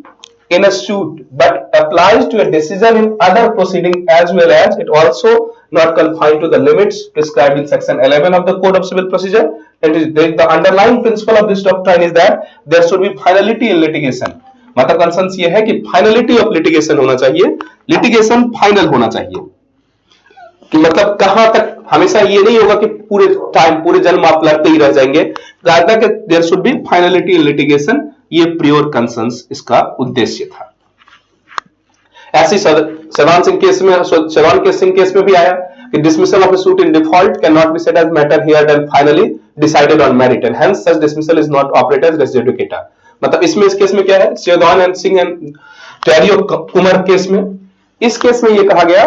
in a suit but applies to a decision in other proceeding as well as it also not confined to the limits prescribed in section 11 of the code of civil procedure. That is, the underlying principle of this doctrine is that there should be finality in litigation. मतलब concern ये है कि finality of litigation होना चाहिए, litigation final होना चाहिए कि मतलब कहां तक, हमेशा ये नहीं होगा कि पूरे टाइम पूरे जन्म आप लड़ते ही रह जाएंगे। रादर कि there should be finality in litigation, ये प्योर कंसर्न्स इसका उद्देश्य था। ऐसे शैवान सिंह केस में भी आया कि dismissal of a suit in default can not be said as matter heard and finally decided on merit and hence such dismissal is not operated as res judicata. मतलब इसमें इस केस में क्या है, शैवान एंड सिंह एंड टेरियो Kumar case में, इस case में यह कहा गया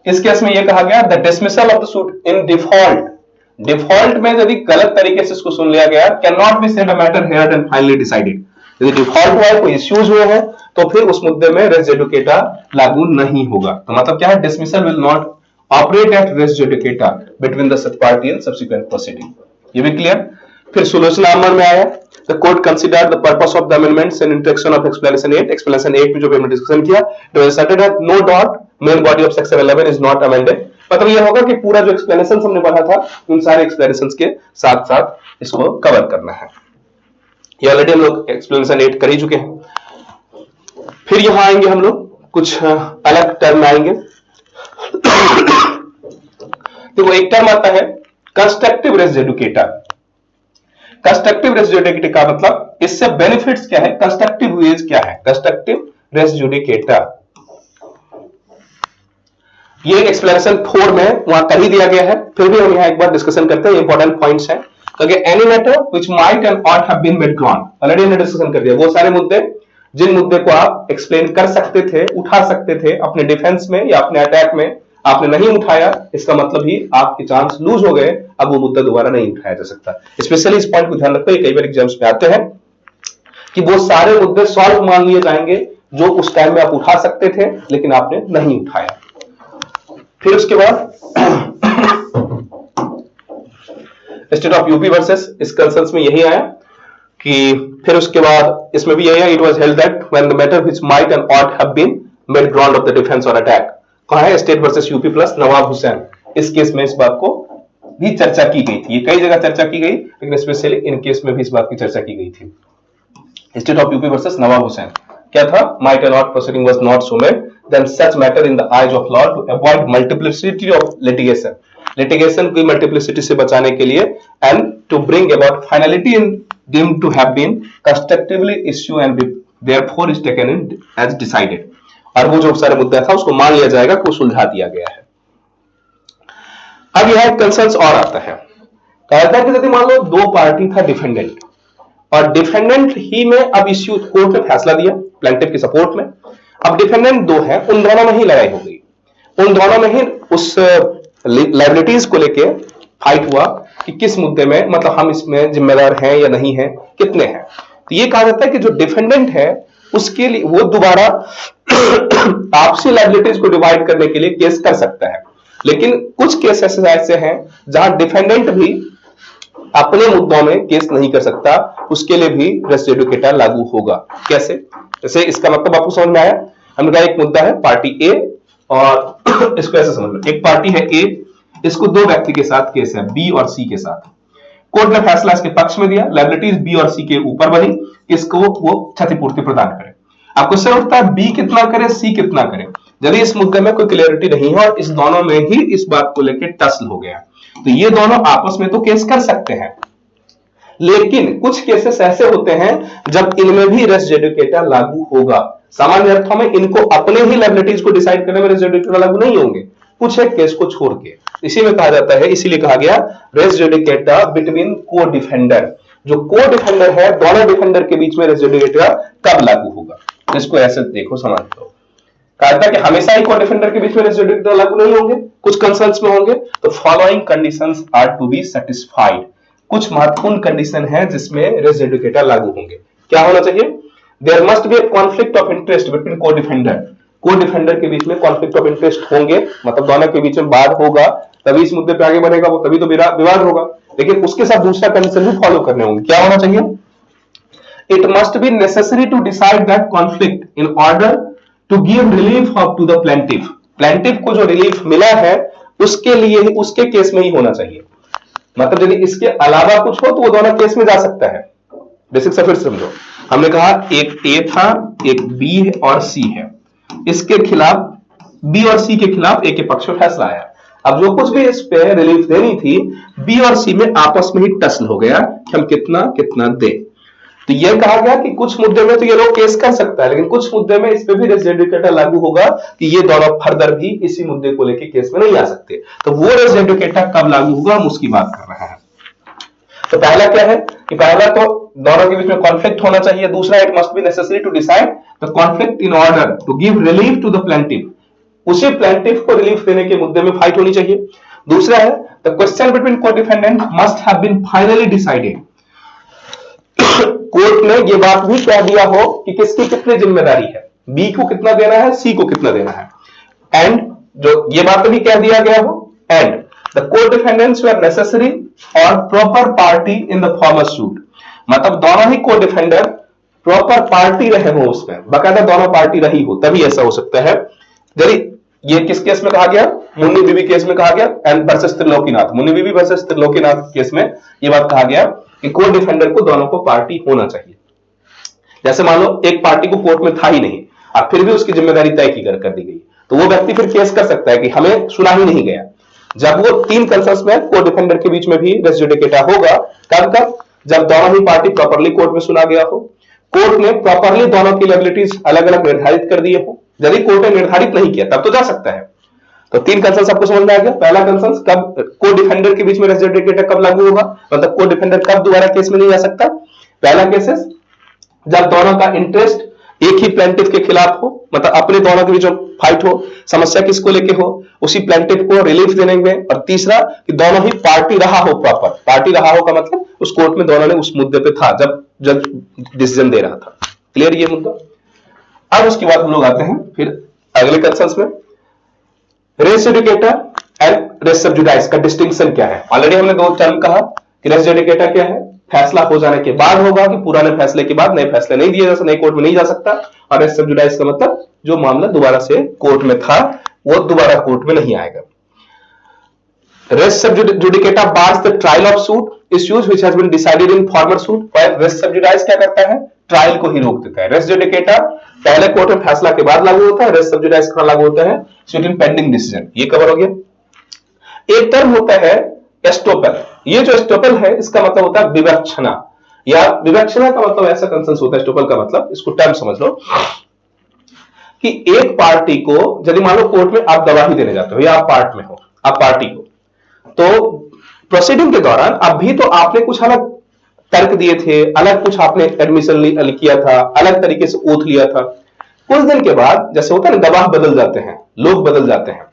इस केस में यह कहा गया the dismissal of the suit in default में यदि गलत तरीके से इसको सुन लिया गया, can not be said a matter heard and finally decided. यदि डिफॉल्ट हुआ है, कोई इश्यूज हुए हैं, तो फिर उस मुद्दे में रेस जुडिकेटा लागू नहीं होगा। तो मतलब क्या है, dismissal will not operate at res judicata between the such party and subsequent proceeding. ये भी क्लियर। फिर सोल्यूशन नंबर में आया, the court considered the purpose of the amendments and introduction of explanation 8। Explanation 8 में जो भी हमने डिस्कशन किया, it was asserted that no doubt main body of section 11 is not amended। मतलब ये होगा कि पूरा जो एक्सप्लेनेशन हमने पढ़ा था उन सारे एक्सप्लेनेशंस के साथ साथ इसको कवर करना है। ये ऑलरेडी हम लोग एक्सप्लेनेशन 8 कर ही चुके हैं। फिर यहां आएंगे हम लोग कुछ अलग टर्म आएंगे। तो एक टर्म आता है constructive res judicata. Constructive res judicata का मतलब, इससे बेनिफिट्स क्या है, कंस्ट्रक्टिव वेज क्या है, कंस्ट्रक्टिव रेस जुडिकेटा। ये एक्सप्लेनेशन 4 में वहां कर ही दिया गया है, फिर भी हम यहां एक बार डिस्कशन करते हैं, इंपॉर्टेंट पॉइंट्स हैं। तो any matter which might and ought have been withdrawn, already हमने डिस्कशन कर दिया वो सारे मुद्दे जिन मुद्दे को आप एक्सप्लेन कर सकते थे, उठा सकते थे अपने डिफेंस में या अपने अटैक में, आपने नहीं उठाया, इसका मतलब ही आपके चांस लूज हो गए, अब वो मुद्दा दोबारा नहीं उठाया जा सकता। स्पेशली इस पॉइंट को ध्यान रखो, ये कई बार एग्जाम्स में आते हैं कि वो सारे मुद्दे सॉल्व मान लिए जाएंगे जो उस टाइम में आप उठा सकते थे लेकिन आपने नहीं उठाया। फिर उसके बाद स्टेट ऑफ यूपी वर्सेस, इस कंसर्न्स में यही आया कि फिर उसके बाद इसमें भी यही है, it was held that when the matter which might and ought have been made ground of the defence और अटैक। कहां है, state versus UP plus Nawab Hussain. इस केस में इस बात को भी चर्चा की गई थी, ये कई जगह चर्चा की गई लेकिन स्पेशली इन केस में भी इस बात की चर्चा की गई थी। State of UP versus Nawab Hussain क्या था, might and not proceeding was not so made then such matter in the eyes of law to avoid multiplicity of litigation की मल्टीप्लिसिटी से बचाने के लिए and to bring about finality in deemed to have been constructively issue and therefore is taken in as decided। और वो जो सारा मुद्दा था उसको मान लिया जाएगा कि वो सुलझा दिया गया है। अब यह कंसर्न्स और आता है, कहता है कि यदि मान लो दो पार्टी था डिफेंडेंट और डिफेंडेंट ही में अब इश्यू कोर्ट ने फैसला दिया प्लेंटिफ की सपोर्ट में, अब डिफेंडेंट दो है, उन दोनों में ही लड़ाई हो गई, उन दोनों में ही उस लायबिलिटीज को लेके फाइट हुआ कि किस मुद्दे में, मतलब हम इसमें जिम्मेदार हैं या नहीं हैं, कितने हैं। तो ये कहा जाता है कि जो डिफेंडेंट है उसके लिए वो दोबारा आपसी लायबिलिटीज को डिवाइड करने के लिए केस कर सकता है, लेकिन कुछ केसेस ऐसे हैं जहां डिफेंडेंट भी अपने मुद्दों में केस नहीं कर सकता, उसके लिए भी रेस जुडिकेटा लागू होगा। कैसे? जैसे इसका मतलब आपको समझ में आया, हमने कहा एक मुद्दा है पार्टी ए और इसको ऐसे समझ लो, एक पार्टी है ए, इसको दो व्यक्ति के साथ केस है बी और सी के साथ, कोर्ट ने फैसला इसके पक्ष में दिया, लायबिलिटीज बी और सी के ऊपर बनी, इसको वो क्षतिपूर्ति प्रदान करे। अब क्वेश्चन उठता है बी कितना करे सी कितना करे। यदि इस मुद्दे में कोई क्लियरिटी नहीं है और इस दोनों में ही इस बात को लेकर टसल हो गया तो ये दोनों आपस में तो केस कर सकते हैं, लेकिन कुछ केसेस ऐसे होते हैं जब इनमें भी रेस जुडिकेटा लागू होगा। सामान्य अर्थों में इनको अपने ही लायबिलिटीज को डिसाइड करने में रेस जुडिकेटा लागू नहीं होंगे, कुछ एक केस को छोड़ के। इसी में कहा जाता है, इसीलिए कहा गया race judicata between co defender, जो को डिफेंडर है दोनों डिफेंडर के बीच में रेस जुडिकेटा कब लागू होगा। इसको ऐसे देखो समझ लो, कहा था कि हमेशा ही को डिफेंडर के बीच में रेस जुडिकेटा लागू नहीं होंगे, कुछ कंसर्न्स में होंगे। तो following conditions are to be satisfied, कुछ महत्वपूर्ण कंडीशन है जिसमें रेस जुडिकेटा लागू होंगे। क्या होना चाहिए? There must be a conflict of interest between co defender, co defender के बीच में कॉन्फ्लिक्ट ऑफ इंटरेस्ट होंगे, मतलब दोनों के बीच में वाद होगा, तभी इस मुद्दे पे आगे बढ़ेगा वो, तभी तो विवाद होगा। लेकिन उसके साथ दूसरा कंडीशन भी फॉलो करने होंगे। क्या होना चाहिए? It must be necessary to decide that conflict in order to give relief of to the plaintiff, plaintiff को जो रिलीफ मिला है उसके लिए ही, उसके केस में ही होना चाहिए। मतलब यदि इसके अलावा कुछ हो तो वो दोनों केस में जा सकता है। बेसिक से फिर समझो, हमने कहा एक ए था, एक बी और सी है, इसके खिलाफ बी और सी के खिलाफ ए के पक्ष में फैसला आया। अब जो कुछ भी इस पे रिलीफ देनी थी बी और सी में आपस में ही टसल हो गया कि हम कितना कितना दे। तो यह कहा गया कि कुछ मुद्दे में तो ये लोग केस कर सकता है, लेकिन कुछ मुद्दे में इस पे भी रेस जुडिकेटा लागू होगा कि ये दोनों फर्दर भी इसी मुद्दे को लेकर केस में नहीं आ सकते। तो वो रेस जुडिकेटा कब लागू होगा हम उसकी बात कर रहे हैं। तो पहला क्या है कि पहला तो दोनों के बीच में कॉन्फ्लिक्ट होना चाहिए, दूसरा it must be necessary to decide the conflict in order to give relief to the plaintiff, उसी प्लेंटिफ को रिलीफ देने के मुद्दे में फाइट होनी चाहिए। दूसरा है the question between co defendant must have been finally decided, court ने यह बात भी कह दिया हो कि किसकी कितनी जिम्मेदारी है, बी को कितना देना है, सी को कितना देना है, एंड जो ये बात भी कह दिया गया हो एंड द को डिफेंडेंट्स वर नेसेसरी और proper party in the former suit, मतलब दोनों ही को डिफेंडर प्रॉपर पार्टी रहे हो, उसमें बकायदा दोनों पार्टी रही हो, तभी ऐसा हो सकता है। यदि ये किस केस में कहा गया? मुन्नी बीबी केस में कहा गया and versus Trilokinath, Munni Bibi versus Trilokinath case में यह बात कहा गया कि को डिफेंडर को दोनों को पार्टी होना चाहिए। जैसे मान लो एक पार्टी को कोर्ट में था ही नहीं और फिर भी उसकी जिम्मेदारी तय की कर दी गई, तो वो व्यक्ति फिर केस कर सकता है कि हमें सुना ही नहीं गया। जब वो तीन कंसर्न्स में को डिफेंडर के बीच में भी रेस जुडिकेटा होगा, कब? जब दोनों ही पार्टी प्रॉपर्ली कोर्ट में सुना गया हो, कोर्ट ने प्रॉपर्ली दोनों की लायबिलिटीज अलग अलग निर्धारित कर दिए हो। यदि कोर्ट ने निर्धारित नहीं किया तब तो जा सकता है। तो तीन कंसर्न्स आपको समझ में आ गया। पहला कंसर्न कब को डिफेंडर के बीच में रेस जुडिकेटा कब लागू होगा, मतलब को डिफेंडर कब दोबारा केस में नहीं जा सकता। पहला केसेस जब दोनों का इंटरेस्ट एक ही प्लेंटिफ के खिलाफ हो, मतलब अपने दोनों के बीच फाइट हो, समस्या किसको लेके हो, उसी प्लेंटिफ को रिलीफ देने में। और तीसरा कि दोनों ही पार्टी रहा हो, प्रॉपर पार्टी रहा हो का मतलब उस कोर्ट में दोनों ने उस मुद्दे पे था जब डिसीजन दे रहा था। क्लियर ये मुद्दा। अब उसके बाद हम लोग आते हैं फिर अगले कंसर्न्स में, रेस जुडिकेटा एंड रेस सब्जुडाइस का डिस्टिंक्शन क्या है। ऑलरेडी हमने दो टर्म कहा कि रेस जुडिकेटा क्या है, फैसला हो जाने के बाद होगा कि पुराने फैसले के बाद नए फैसले नहीं दिए जा सकते, नए कोर्ट में नहीं जा सकता। और रेस सब्जुडाइस का मतलब जो मामला दोबारा से कोर्ट में था वो दोबारा कोर्ट में नहीं आएगा। Res sub judicata bars the trial of suit, issues which has been decided in former suit, while res sub judice क्या करता है, ट्रायल को ही रोक देता है। रेस जुडिकेटा पहले कोर्ट में फैसला के बाद लागू होता है, रेस सब्जुडाइज कहां लागू होता है, सूट इन पेंडिंग डिसीजन। ये कवर हो गया। एक टर्म होता है एस्टोपल। ये जो एस्टोपल है इसका मतलब होता है विवक्षणा, या विवक्षणा का मतलब ऐसा कंसेंस होता है, एस्टोपल का मतलब, इसको टर्म समझ लो कि एक पार्टी को, यदि मान लो कोर्ट में आप गवाही देने जाते हो या आप पार्ट में हो, आप पार्टी हो, तो प्रोसीडिंग के दौरान अभी तो आपने कुछ अलग तर्क दिए थे, अलग कुछ आपने एडमिशन किया था, अलग तरीके से ओथ लिया था। कुछ दिन के बाद जैसे होता है ना, गवाह बदल जाते हैं, लोग बदल जाते हैं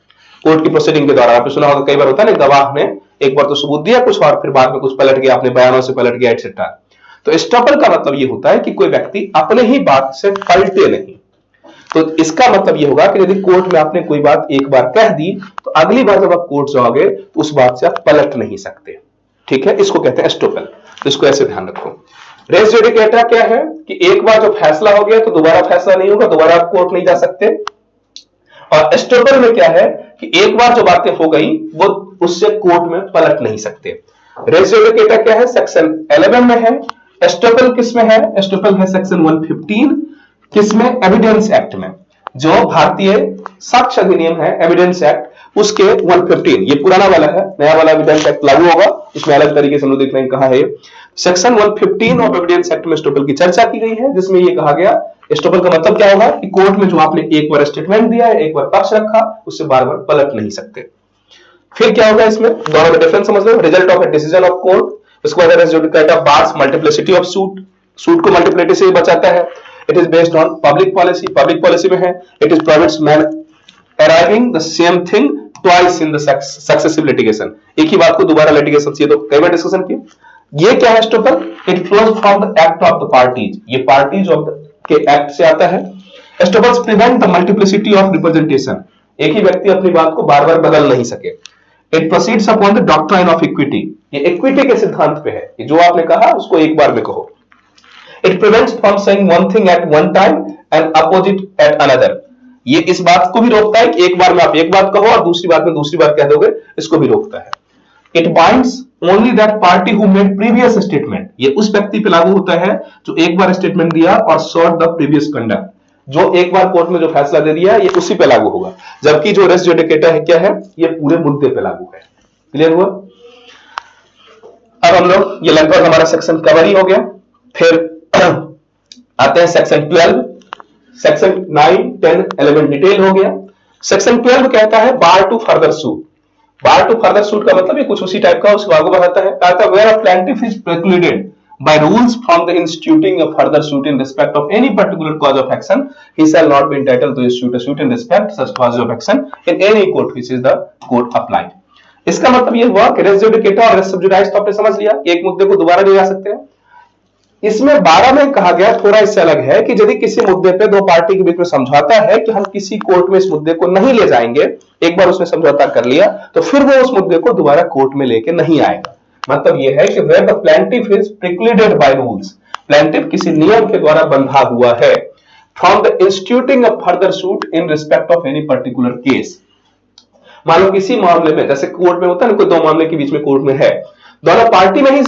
कोर्ट की प्रोसीडिंग के दौरान। आपने सुना होगा कई बार होता है ना, गवाह ने एक बार तो सबूत दिया कुछ और फिर बाद में कुछ पलट गया, अपने बयानों से पलट गया एक्सेट्रा। तो एस्टॉपल का मतलब ये होता है कि कोई व्यक्ति अपने ही बात से पलटे नहीं। तो इसका मतलब ये होगा कि यदि कोर्ट में आपने कोई बात एक बार कह दी तो अगली बार जब आप कोर्ट जाओगे तो उस बात से आप पलट नहीं सकते। ठीक है, इसको कहते हैं एस्टोपल। तो इसको ऐसे ध्यान रखो। रेस जुडिकेटा क्या है कि एक बार जो फैसला हो गया तो दोबारा फैसला नहीं होगा, दोबारा आप कोर्ट नहीं जा सकते। और एस्टोपल में क्या है कि एक बार जो बातें हो गई वो उससे कोर्ट में पलट नहीं सकते। रेस जुडिकेटा क्या है, सेक्शन 11 में है। एस्टोपल किस में है, एस्टोपल है सेक्शन 115, किसमें, एविडेंस एक्ट में, जो भारतीय साक्ष्य अधिनियम है, एविडेंस एक्ट, उसके 115। ये पुराना वाला है, नया वाला एविडेंस एक्ट लागू होगा, इसमें अलग तरीके से हम लोग देख रहे हैं कहां है। सेक्शन 115 ऑफ एविडेंस एक्ट में एस्टोपल की चर्चा की गई है, जिसमें ये कहा गया एस्टोपल का मतलब क्या होगा कि कोर्ट में जो आपने एक बार स्टेटमेंट दिया है, एक बार पक्ष रखा, उससे बार बार पलट नहीं सकते। फिर क्या होगा इसमें, दोनों का डिफरेंस समझ लो। Result of a decision of court, उसके बाद res judicata bars multiplicity of suit, suit को मल्टीप्लिसिटी से बचाता है। It is based on public policy, public policy में है। It is provides man arriving the same thing twice in the successive litigation, एक ही बात को दोबारा लिटिगेशन से, तो कई बार डिस्कशन की। ये क्या है estoppel, it flows from the act of the parties, ये पार्टीज ऑफ के एक्ट से आता है। Estoppels prevent the multiplicity of representation, एक ही व्यक्ति अपनी बात को बार बार बदल नहीं सके। It proceeds upon the doctrine of equity, ये इक्विटी के सिद्धांत पे है कि जो आपने कहा उसको एक बार में कहो। It prevents from saying one thing at one time and opposite at another, ये इस बात को भी रोकता है कि एक बार में आप एक बात कहो और दूसरी बात में दूसरी बात कह दोगे, इसको भी रोकता है। It binds only that party who made previous statement, ये उस व्यक्ति पे लागू होता है जो एक बार स्टेटमेंट दिया और sought the previous conduct, जो एक बार कोर्ट में जो फैसला दे दिया ये उसी पे लागू होगा। जबकि जो रेस जुडिकेटा है क्या है, ये पूरे मुद्दे पे लागू है। क्लियर हुआ? अब हम लोग, ये लगभग हमारा सेक्शन कवर ही हो गया। फिर आते हैं सेक्शन 12। सेक्शन 9, 10, 11 डिटेल हो गया। सेक्शन 12 कहता है bar to further suit. Bar to further suit का मतलब ये कुछ उसी टाइप का, उसको आगे बढ़ाता है। कहता है where a plaintiff is precluded by rules from the instituting a further suit in respect of any particular cause of action, he shall not be entitled to issue a suit in respect such cause of action in any court which is the court applied। इसका मतलब ये हुआ कि race judicata और race सब्जुडाइज तो आपने समझ लिया, एक मुद्दे को दोबारा ले जा सकते हैं। इसमें 12 में कहा गया थोड़ा इससे अलग है कि यदि किसी मुद्दे पे दो पार्टी के बीच में समझौता है कि हम किसी कोर्ट में इस मुद्दे को नहीं ले जाएंगे, एक बार उसने समझौता कर लिया तो फिर वो उस मुद्दे को दोबारा कोर्ट में लेके नहीं आएगा। मतलब यह है कि where the plaintiff is precluded by rules, plaintiff किसी नियम के द्वारा बंधा हुआ है, from the instituting a further suit in respect of any particular case. मान लो किसी मामले में, जैसे कोर्ट में होता है ना, कोई दो मामले के बीच में कोर्ट में है, दोनों पार्टी में ही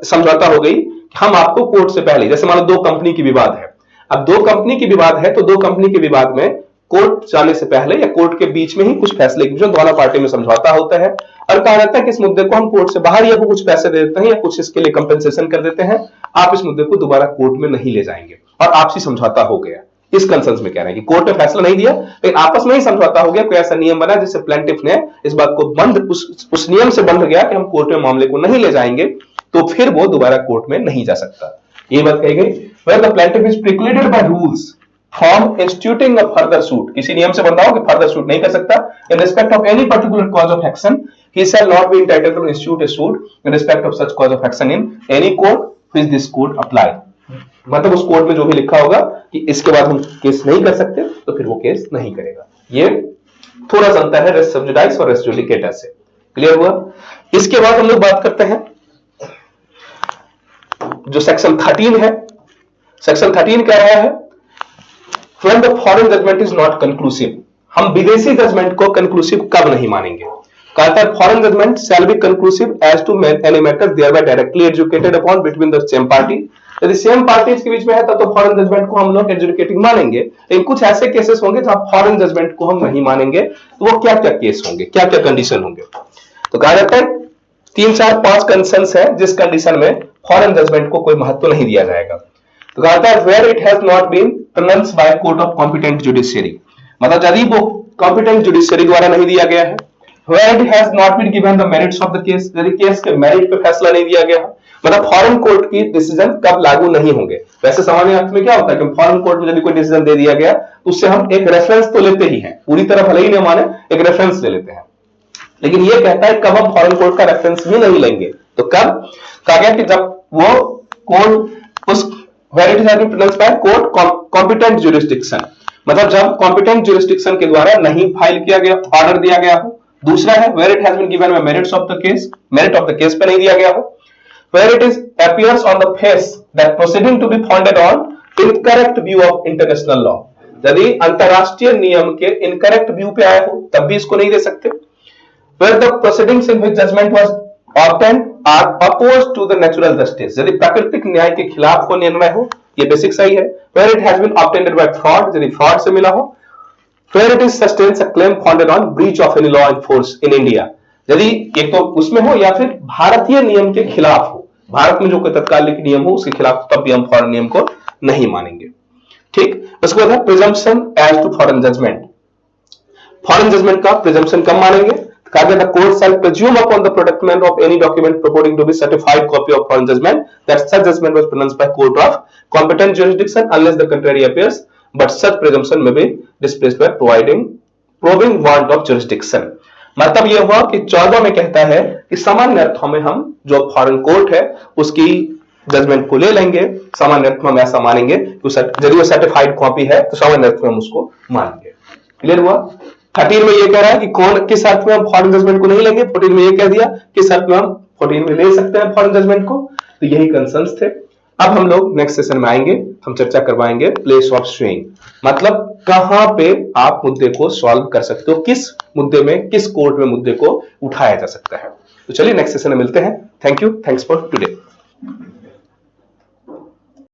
समझौता हो गई, हम आपको कोर्ट से पहले, जैसे मान लो दो कंपनी की विवाद है, अब दो कंपनी की विवाद है तो दो कंपनी के विवाद में कोर्ट जाने से पहले या कोर्ट के बीच में ही कुछ फैसले के बीच में दोनों पार्टी में समझौता होता है और कहा जाता है कि इस मुद्दे को हम कोर्ट से बाहर या कुछ पैसे दे देते हैं या कुछ इसके लिए कंपेंसेशन कर देते हैं, आप इस मुद्दे को दोबारा कोर्ट में नहीं ले जाएंगे और आपसी समझौता हो गया। इस कंसर्न में कह रहे हैं कि कोर्ट ने फैसला नहीं दिया लेकिन आपस में ही समझौता हो गया, कोई ऐसा नियम बना जिससे प्लेंटिफ ने इस बात को बंद, उस नियम से बंध गया कि हम कोर्ट में मामले को नहीं ले जाएंगे, तो फिर वो दोबारा कोर्ट में नहीं जा सकता। ये बात कही गई। Where the plaintiff is precluded by rules from instituting a further suit, किसी नियम से बंधा हो कि फर्दर सूट नहीं कर सकता, in respect of any particular cause of action, he shall not be entitled to institute a suit in respect of such cause of action in any court which this court apply। मतलब उस court में जो भी लिखा होगा कि इसके बाद हम केस नहीं कर सकते तो फिर वो केस नहीं करेगा। ये थोड़ा सा अंतर है रेस सब्जुडाइज और रेस जुडिकेटा से। क्लियर हुआ? इसके बाद हम लोग बात करते हैं जो सेक्शन 13 है। सेक्शन 13 कह रहा है when the foreign judgment is not conclusive, हम विदेशी जजमेंट को कंक्लूसिव कब नहीं मानेंगे। कहा था foreign judgment shall be conclusive as to any matter thereby directly educated upon between the same party. यदि सेम पार्टीज के बीच में है तब तो फॉरेन जजमेंट को हम लोग एजुकेटिंग मानेंगे, लेकिन कुछ ऐसे केसेस होंगे जहां फॉरेन जजमेंट को हम नहीं मानेंगे, तो वो क्या क्या केस होंगे, क्या क्या कंडीशन होंगे। तो कहा जाता है 3 4 5 कंडीशंस है जिस कंडीशन में फॉरेन जजमेंट को कोई महत्व नहीं दिया जाएगा। तो कहा था where it has not been pronounced by court of competent judiciary, मतलब यदि वो कॉम्पिटेंट जुडिशियरी द्वारा नहीं दिया गया है। Where it has not been given the merits of the case, यदि केस के मेरिट पे फैसला नहीं दिया गया, मतलब फॉरेन कोर्ट की डिसीजन कब लागू नहीं होंगे। वैसे सामान्य अर्थ में क्या होता है कि फॉरेन कोर्ट में यदि कोई डिसीजन दे दिया गया तो उससे हम एक रेफरेंस तो लेते ही हैं, पूरी तरह भले ही नहीं माने एक रेफरेंस ले लेते हैं, लेकिन ये कहता है कब हम फॉरेन कोर्ट का रेफरेंस भी नहीं लेंगे। तो कब कहा गया कि जब वो कोर्ट उस where it has been pronounced by court competent jurisdiction, मतलब जब कॉम्पिटेंट जुरिस्डिक्शन के द्वारा नहीं फाइल किया गया, ऑर्डर दिया गया हो। दूसरा है where it has been given by merits of the case, merit of the case पे नहीं दिया गया हो। where it is appears on the face that proceeding to be founded on incorrect view of international law, यदि अंतरराष्ट्रीय नियम के incorrect view पे आया हो तब भी इसको नहीं दे सकते। where the proceedings in which judgment was obtained are opposed to the natural justice, यदि प्राकृतिक न्याय के खिलाफ को निर्णय हो, ये बेसिक सही है। where it has been obtained by fraud, यदि फ्रॉड से मिला हो। where it is sustains a claim founded on breach of any law in force in India, यदि एक तो उसमें हो या फिर भारतीय नियम के खिलाफ हो, भारत में जो कोई तत्कालिक नियम हो उसके खिलाफ, तब भी हम फॉरेन नियम को नहीं मानेंगे। ठीक, उसके बाद है presumption as to foreign judgment. Foreign judgment का प्रिजम्पशन कब मानेंगे? कहा गया the court shall presume upon the production of any document purporting to be certified copy of foreign judgment that such judgment was pronounced by court of competent jurisdiction unless the contrary appears, but such presumption may be displaced by proving want of jurisdiction। मतलब यह हुआ कि 14 में कहता है कि सामान्य अर्थों में हम जो फॉरेन कोर्ट है उसकी जजमेंट को ले लेंगे, सामान्य अर्थ में हम ऐसा मानेंगे यदि वो सर्टिफाइड कॉपी है तो सामान्य अर्थ में हम उसको मानेंगे। क्लियर हुआ? 13 में ये कह रहा है कि कौन किस अर्थ में हम फॉरेन जजमेंट को नहीं लेंगे, 14 में ये कह दिया किस अर्थ में हम 14 में ले सकते हैं फॉरेन जजमेंट को। तो यही कंसर्न्स थे। अब हम लोग नेक्स्ट सेशन में आएंगे, हम चर्चा करवाएंगे प्लेस ऑफ स्विंग, मतलब कहां पे आप मुद्दे को सॉल्व कर सकते हो, किस मुद्दे में, किस कोर्ट में मुद्दे को उठाया जा सकता है। तो चलिए नेक्स्ट सेशन में मिलते हैं। Thank you, thanks for today.